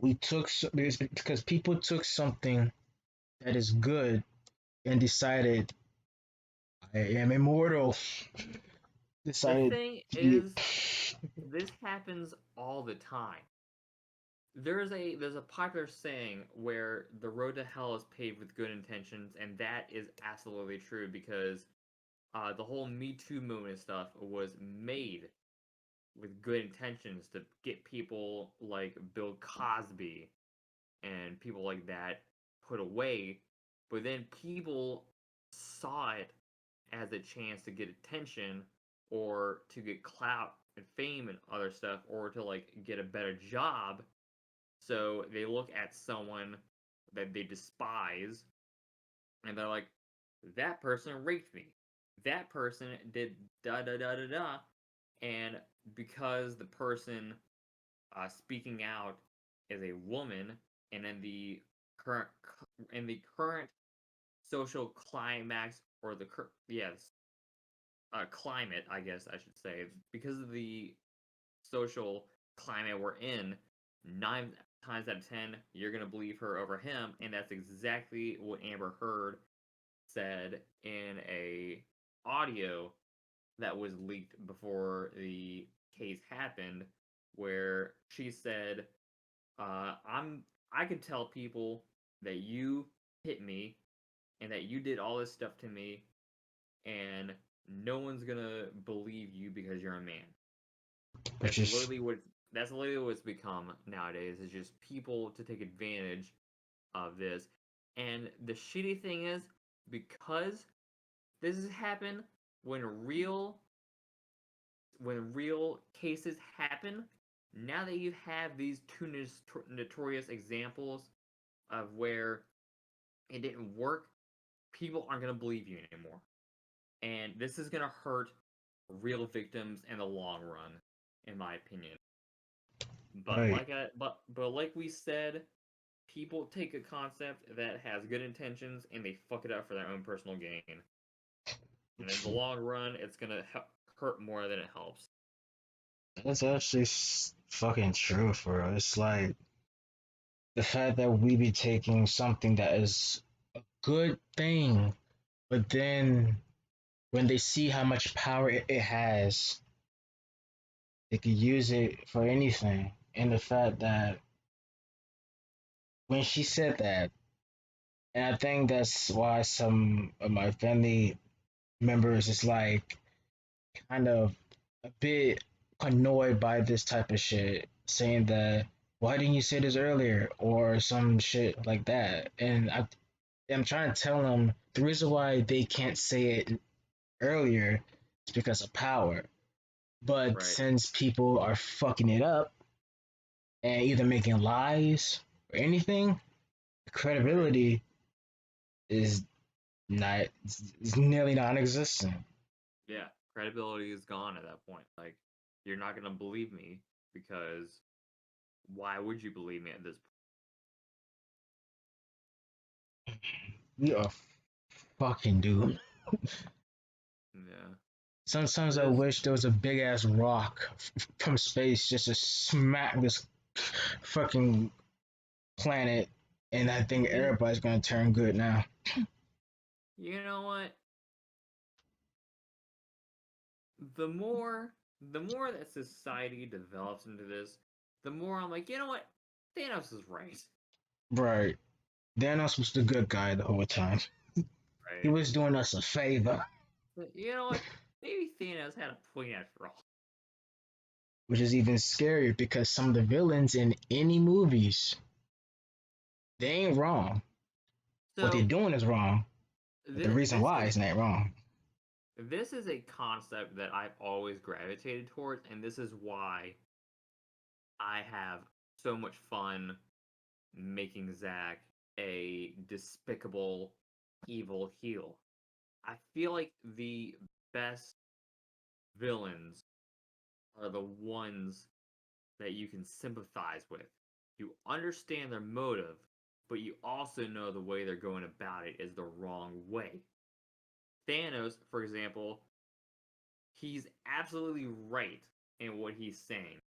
because people took something that is good and decided I am immortal. The Decided thing to be. is, this happens all the time. There's a popular saying where the road to hell is paved with good intentions, and that is absolutely true, because the whole Me Too movement stuff was made with good intentions to get people like Bill Cosby and people like that put away, but then people saw it as a chance to get attention, or to get clout and fame and other stuff, or to like get a better job. So they look at someone that they despise, and they're like, that person raped me. That person did da da da da da. And because the person speaking out is a woman, and current in the current social climax, or the climate, I guess I should say, because of the social climate we're in, 9 times out of 10 you're gonna believe her over him, and that's exactly what Amber Heard said in a audio that was leaked before the case happened, where she said, I could tell people that you hit me and that you did all this stuff to me, and no one's gonna believe you because you're a man. Which That's is literally what it's become nowadays. Is just people to take advantage of this. And the shitty thing is, because this has happened when real cases happen, now that you have these two notorious examples of where it didn't work, people aren't going to believe you anymore. And this is going to hurt real victims in the long run, in my opinion. But right. like we said, people take a concept that has good intentions and they fuck it up for their own personal gain. And in the long run, it's going to hurt more than it helps. That's actually fucking true for us. It's like the fact that we be taking something that is a good thing, but then when they see how much power it has, they could use it for anything. And the fact that when she said that, and I think that's why some of my family members is like kind of a bit annoyed by this type of shit, saying that why didn't you say this earlier or some shit like that. And I'm trying to tell them the reason why they can't say it earlier is because of power. But Right. since people are fucking it up and either making lies or anything, the credibility is not is nearly non-existent. Yeah, credibility is gone at that point. Like, you're not gonna believe me because why would you believe me at this point? We are fucking doomed. Yeah. Sometimes I This wish there was a big ass rock from space just to smack this fucking planet, and I think you everybody's gonna turn good now. you know what? The more that society develops into this, the more I'm like, you know what? Thanos is right. Right. Thanos was the good guy the whole time. He Right. was doing us a favor, But you know what? Maybe Thanos had a point after all. which is even scarier because some of the villains in any movies, they ain't wrong. What they're So doing is wrong, but the reason this why is isn't that wrong. a concept that I've always gravitated towards, and this is why I have so much fun making Zack a despicable, evil heel. I feel like the best villains are the ones that you can sympathize with. You understand their motive, but you also know the way they're going about it is the wrong way. Thanos, for example, he's absolutely right in what he's saying,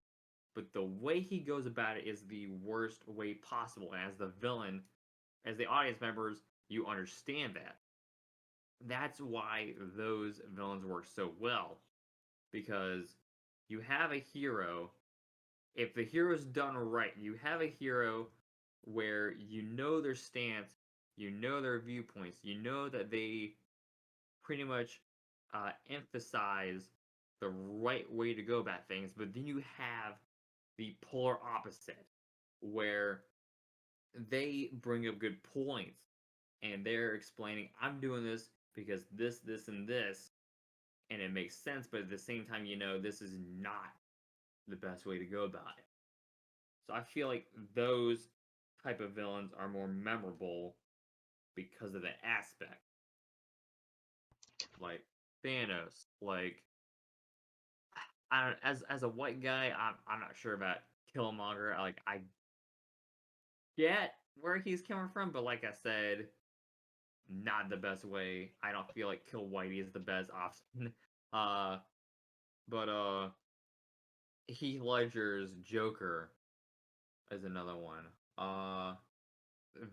but the way he goes about it is the worst way possible. And as the villain, as the audience members, you understand that. That's why those villains work so well, because you have a hero. If the hero's done right, you have a hero where you know their stance, you know their viewpoints, you know that they pretty much emphasize the right way to go about things, but then you have the polar opposite where they bring up good points and they're explaining, I'm doing this because this, and this, and it makes sense, but at the same time, you know, this is not the best way to go about it. So I feel like those type of villains are more memorable because of that aspect. Like Thanos, like I don't as a white guy, I'm not sure about Killmonger. I get where he's coming from, but like I said, not the best way. I don't feel like Kill Whitey is the best option. Uh, but Heath Ledger's Joker is another one.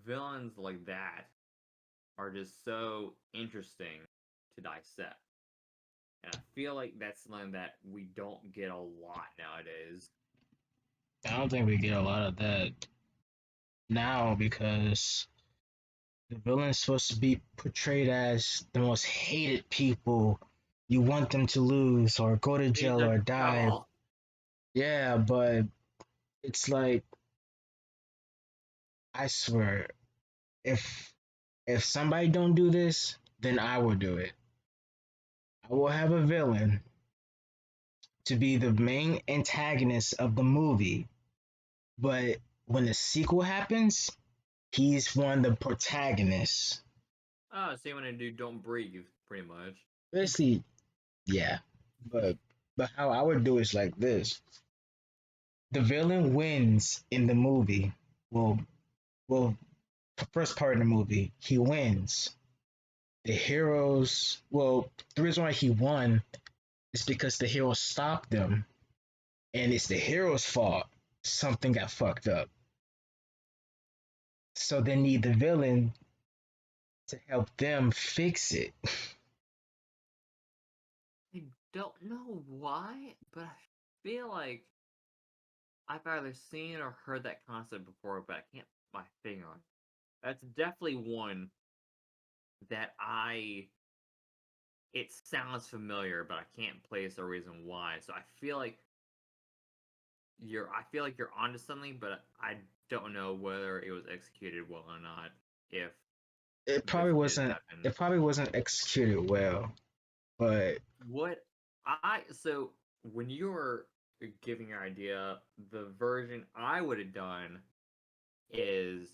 Villains like that are just so interesting to dissect. And I feel like that's something that we don't get a lot nowadays. I don't think we get a lot of that now because the villain's supposed to be portrayed as the most hated people. You want them to lose or go to He's jail the or die. devil. Yeah, but it's like I swear, if somebody don't do this, then I will do it. I will have a villain to be the main antagonist of the movie, but when the sequel happens, he's one of the protagonists. Oh, same when I do Don't Breathe, pretty much. Basically, yeah. But how I would do is like this. The villain wins in the movie. Well, well, first part of the movie, he wins. The heroes, well, the reason why he won is because the heroes stopped them, and it's the hero's fault. Something got fucked up. So they need the villain to help them fix it. I don't know why, but I feel like I've either seen or heard that concept before, but I can't put my finger on it. That's definitely one that it sounds familiar, but I can't place a reason why. So I feel like you're onto something, but I don't know whether it was executed well or not. If It this probably did wasn't. happen, It probably wasn't executed well, but what so when you were giving your idea, the version I would have done is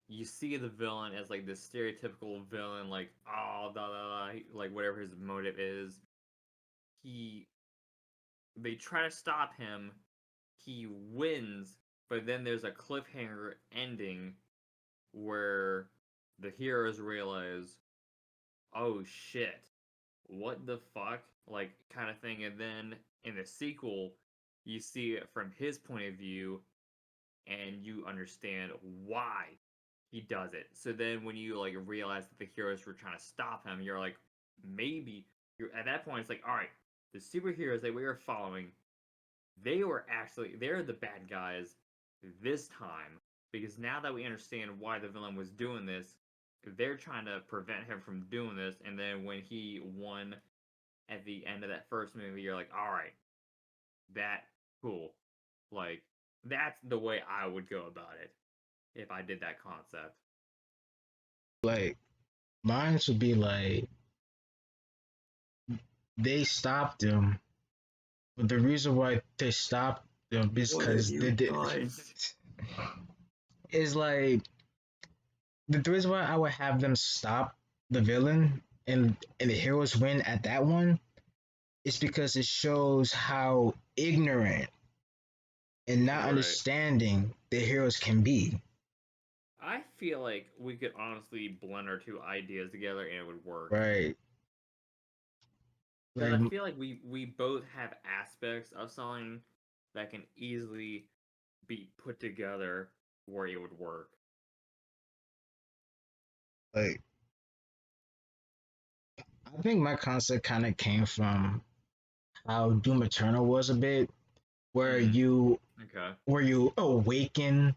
you see the villain as like this stereotypical villain, like oh, da, da, da, like whatever his motive is. He They try to stop him. He wins, but then there's a cliffhanger ending where the heroes realize, oh shit, what the fuck, like kind of thing. And then in the sequel, you see it from his point of view, and you understand why he does it. So then when you like realize that the heroes were trying to stop him, you're like, maybe you're at that point. It's like, all right, the superheroes that we were following, they're the bad guys this time, because now that we understand why the villain was doing this, they're trying to prevent him from doing this. And then when he won at the end of that first movie, you're like, all right, that cool. Like that's the way I would go about it if I did that concept. like mine would be like they stopped him, but the reason why they stopped them is What have because you they did. done? Is like the reason why I would have them stop the villain and the heroes win at that one is because it shows how ignorant and not Right. understanding the heroes can be. I feel like we could honestly blend our two ideas together and it would work. Right. Because Like, I feel like we both have aspects of something that can easily be put together where it would work. like I think my concept kind of came from how Doom Eternal was a bit, where Mm, you okay. where you awaken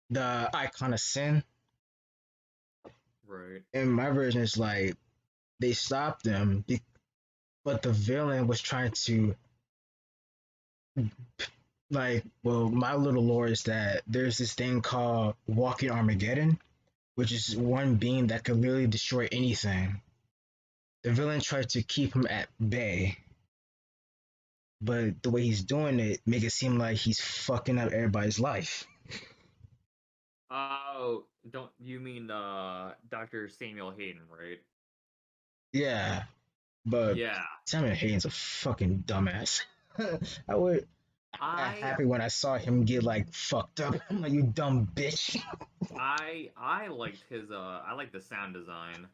the icon of sin. Right. And my version is like they stopped them, but the villain was trying to like. Well, my little lore is that there's this thing called Walking Armageddon, which is one being that could literally destroy anything. The villain tried to keep him at bay, but the way he's doing it make it seem like he's fucking up everybody's life. Oh, don't you mean Dr. Samuel Hayden, right? Yeah, but Yeah. Samuel Hayden's a fucking dumbass. I would I got I happy when I saw him get like fucked up. I'm like, you dumb bitch. I liked his I like the sound design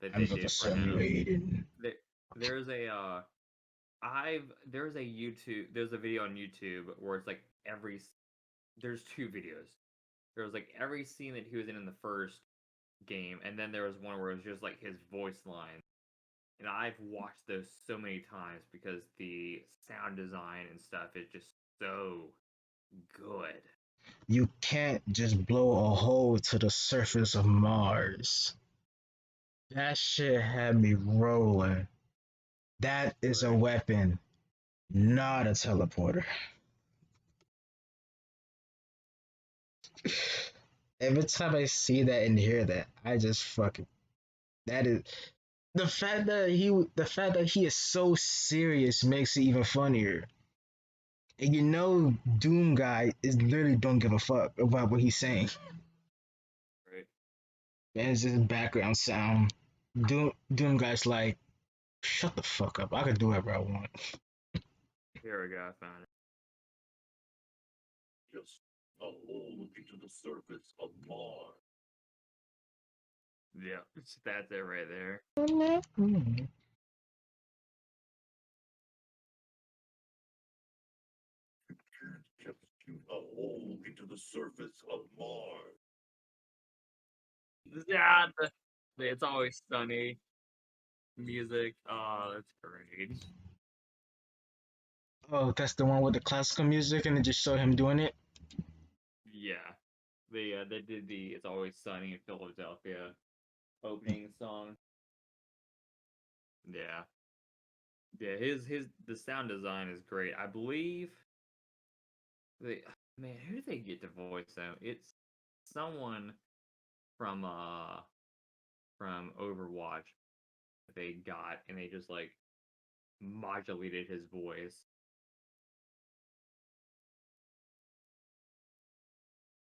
that I'm they the did for Samuel him. Hayden. There, there's a there's a video on YouTube where it's like there's two videos. There was like every scene that he was in the first game, and then there was one where it was just like his voice line. and I've watched those so many times because the sound design and stuff is just so good. You can't just blow a hole to the surface of Mars. That shit had me rolling. That is a Right. weapon, not a teleporter. Every time I see that and hear that, I just fucking that is the fact that he is so serious makes it even funnier. And you know, Doom guy is literally don't give a fuck about what he's saying. Right. And it's just background sound. Doom guy's like, shut the fuck up. I can do whatever I want. Here we go. I found it. Just a hole into the surface of Mars. Yeah, that's it right there. You can't just shoot a hole into the surface of Mars. Yeah, it's always sunny music. Oh, that's great. Oh, that's the one with the classical music, and they just show him doing it. Yeah, they did the "It's Always Sunny in Philadelphia" opening song. Yeah, yeah. His the sound design is great. I believe they man, who did they get to voice him? It's someone from from Overwatch that they got, and they just like modulated his voice.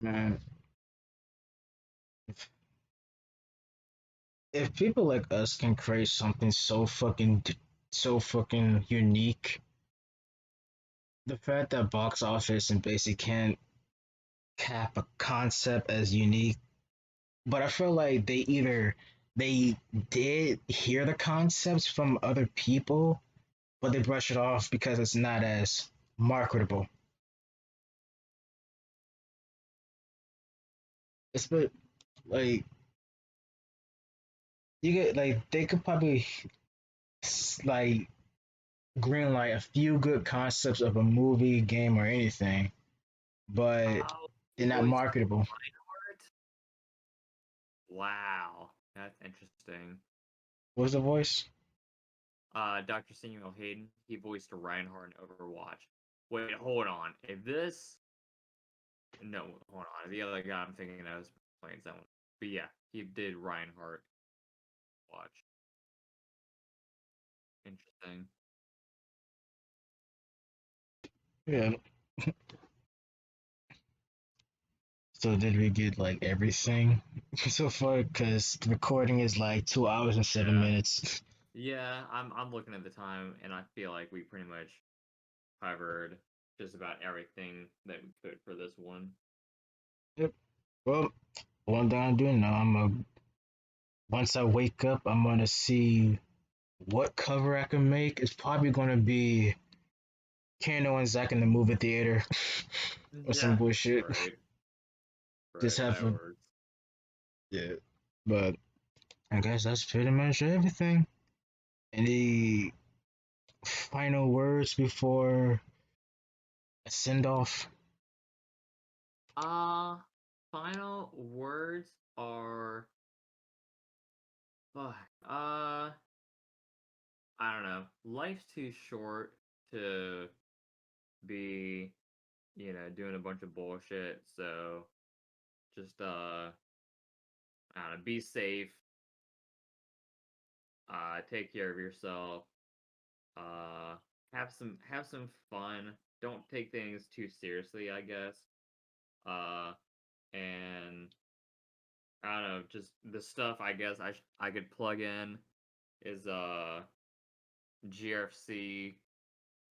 Man, if people like us can create something so fucking unique, the fact that box office and basic can't cap a concept as unique, but I feel like they did hear the concepts from other people, but they brush it off because it's not as marketable. It's but like you get like they could probably like greenlight a few good concepts of a movie, game, or anything, but Oh, he they're not voiced marketable. Reinhardt? Wow, that's interesting. What was the voice? Dr. Samuel Hayden, he voiced Reinhardt in Overwatch. Wait, hold on. If this, no, hold on. The other guy I'm thinking of is playing someone. But yeah, he did Reinhardt. Watch. Interesting. Yeah. So did we get like everything so far? Because the recording is like 2 hours and seven Yeah. minutes. Yeah, I'm looking at the time, and I feel like we pretty much covered just about everything that we could for this one. Yep. Well, one thing I'm doing now, once I wake up, I'm gonna see what cover I can make. It's probably gonna be Kano and Zack in the movie theater or some Yeah, bullshit. right. Just Right, have that a works. yeah. But I guess that's pretty much everything. Any final words before a send off? Uh, Final words are fuck. I don't know. Life's too short to be, doing a bunch of bullshit. So just I don't know, be safe. Take care of yourself. Uh, have some fun. Don't take things too seriously, I guess. Uh, and I don't know, just the stuff I guess I could plug in is GRFC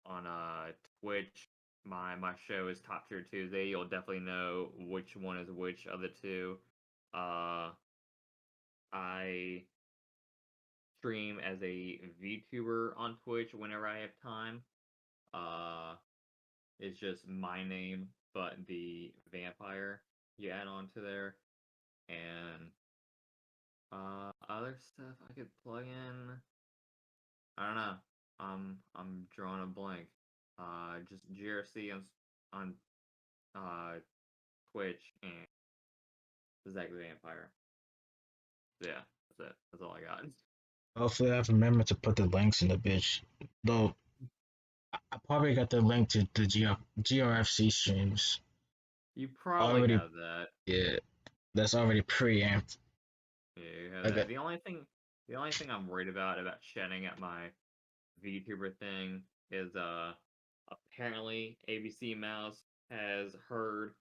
on Twitch. My show is Top Tier Tuesday. You'll definitely know which one is which of the two. Uh, I stream as a VTuber on Twitch whenever I have time. Uh, it's just my name, but the vampire you add on to there, and other stuff I could plug in. I don't know. I'm drawing a blank. Just GRFC on Twitch and Zack the Vampire. Yeah, that's it. That's all I got. Hopefully, I remember to put the links in the bitch. Though I probably got the link to the GRFC streams You probably already. have that. Yeah, that's already preamped. Yeah, you have I that. got The only thing I'm worried about chatting at my VTuber thing is apparently ABC Mouse has heard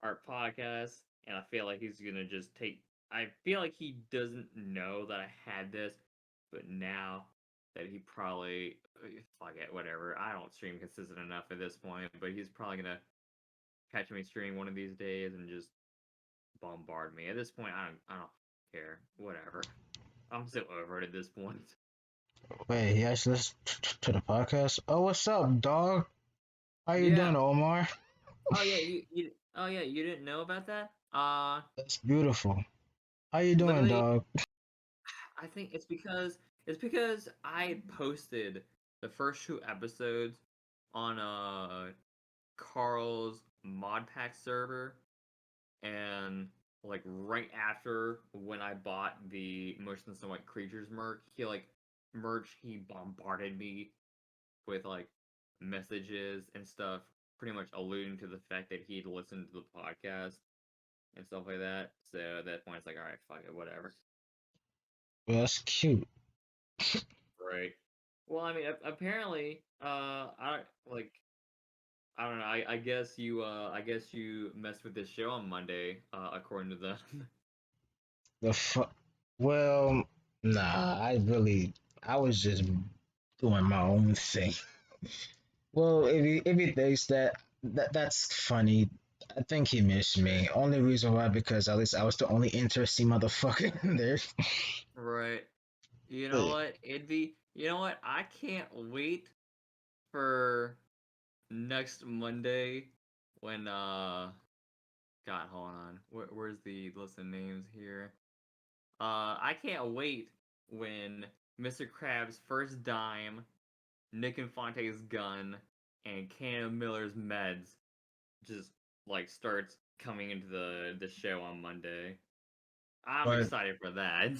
our podcast, and I feel like he's gonna just take. I feel like he doesn't know that I had this, but now that he probably fuck it, whatever. I don't stream consistent enough at this point, but he's probably gonna catch me streaming one of these days and just bombard me. At this point, I don't care. Whatever. I'm so over it at this point. wait. He actually listened to the podcast. Oh, what's up, dog? How you Yeah. doing, Omar? Oh yeah, you didn't know about that? That's beautiful. How you doing, Literally, dog? I think it's because I had posted the first 2 episodes on Carl's mod pack server, and like right after when I bought the Motion Snow White Creatures merch, he bombarded me with like messages and stuff, pretty much alluding to the fact that he'd listened to the podcast and stuff like that. So at that point, it's like, all right, fuck it, whatever. Well, that's cute. Right. Well, I mean, apparently, I don't know. I guess you messed with this show on Monday, according to them. The fuck. Well, nah. I was just doing my own thing. Well, if he thinks that's funny, I think he missed me. Only reason why because at least I was the only interesting motherfucker in there. Right. You know what? You know what? I can't wait for next Monday when God, hold on. Where's the list of names here? I can't wait when Mr. Krabs' first dime, Nick Infante's gun, and Cannon Miller's meds just like starts coming into the show on Monday. I'm But excited for that.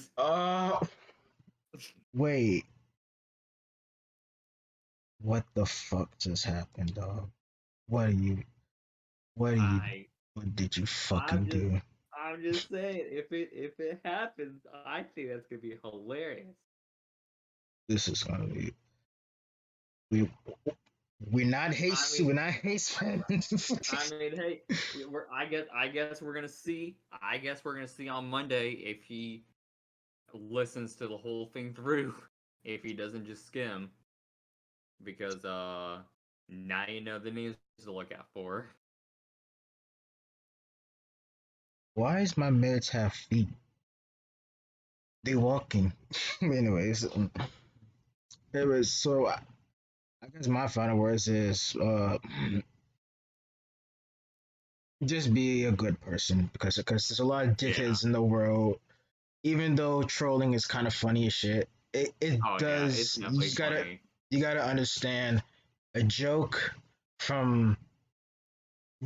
wait, what the fuck just happened, dog? What are you? What are you? I What did you I'm fucking just do? I'm just saying if it happens, I think that's gonna be hilarious. This is gonna be we we're not I haste mean we're not haste friends. I mean, hey, I guess we're gonna see. I guess we're gonna see on Monday if he listens to the whole thing through. If he doesn't just skim, because now you know the names to look out for. Why is my meds have feet? They walking. Anyways, so I guess my final words is just be a good person because there's a lot of Yeah. dickheads in the world. Even though trolling is kind of funny as shit, it Oh yeah, it's does definitely funny. you gotta understand a joke from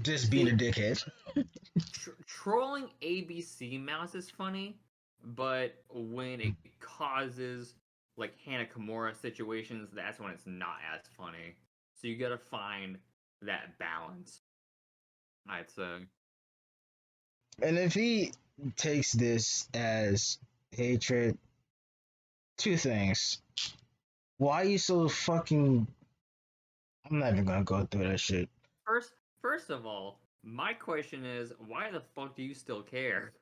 just being a See, dickhead. trolling ABC Mouse is funny, but when it causes like Hannah Kimura situations, that's when it's not as funny. So you gotta find that balance, I'd say. And if he takes this as hatred, two things. Why are you so fucking? I'm not even gonna go through that shit. First of all, my question is, why the fuck do you still care?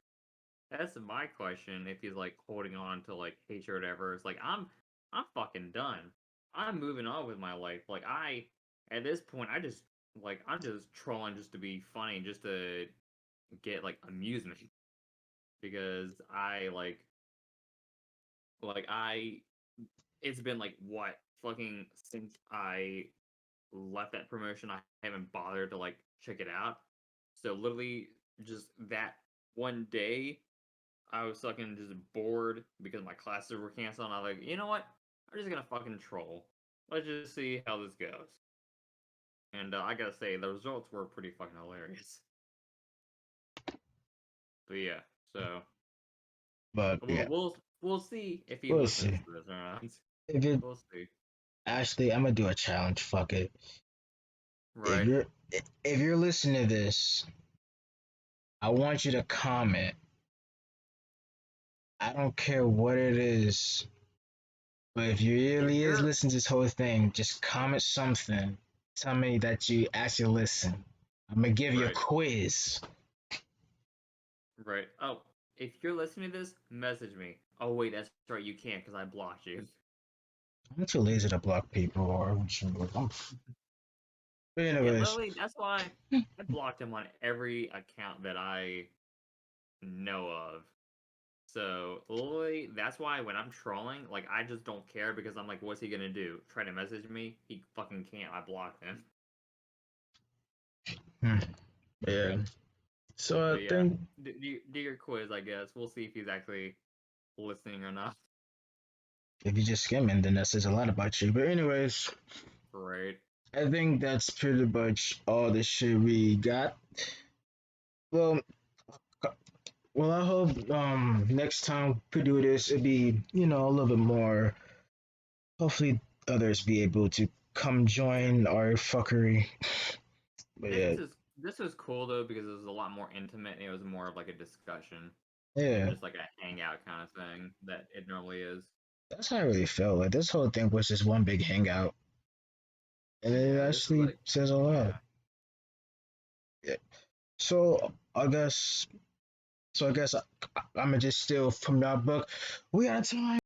That's my question. If he's like holding on to like hatred or whatever, it's like I'm fucking done. I'm moving on with my life. Like at this point, I'm just trolling just to be funny, just to get like amusement, because I it's been like what fucking since I left that promotion, I haven't bothered to like check it out. So literally just that one day I was fucking just bored because my classes were canceled. And I was like, you know what? I'm just gonna fucking troll. Let's just see how this goes. And I gotta say, the results were pretty fucking hilarious. But yeah, so But yeah, we'll see if he we'll listens see. to this or not. If it We'll see. actually, I'm gonna do a challenge. Fuck it. If Right. you're listening to this, I want you to comment. I don't care what it is, but if you If really is you're listening to this whole thing, just comment something. Tell me that you actually listen. I'm gonna give you a right, quiz. right. Oh, if you're listening to this, message me. Oh wait, that's right, you can't because I blocked you. I'm too lazy to block people but Yeah, anyways, literally, that's why I blocked him on every account that I know of. So literally, that's why when I'm trolling, like I just don't care because I'm like, what's he gonna do? Try to message me? He fucking can't. I blocked him. yeah. So I But yeah, think do your quiz. I guess we'll see if he's actually listening or not. if you just skimming, then that says a lot about you. But anyways, Right. I think that's pretty much all the shit we got. Well, well, I hope next time we do this, it'd be a little bit more. Hopefully, others be able to come Yeah. join our fuckery. But This yeah, is this was cool though because it was a lot more intimate and it was more of like a discussion than yeah, just like a hangout kind of thing that it normally is. that's how I really felt. Like this whole thing was just one big hangout, and it Yeah, this is actually like says a lot. yeah. Yeah. So I guess, I, I'm gonna just steal from that book. We out of time.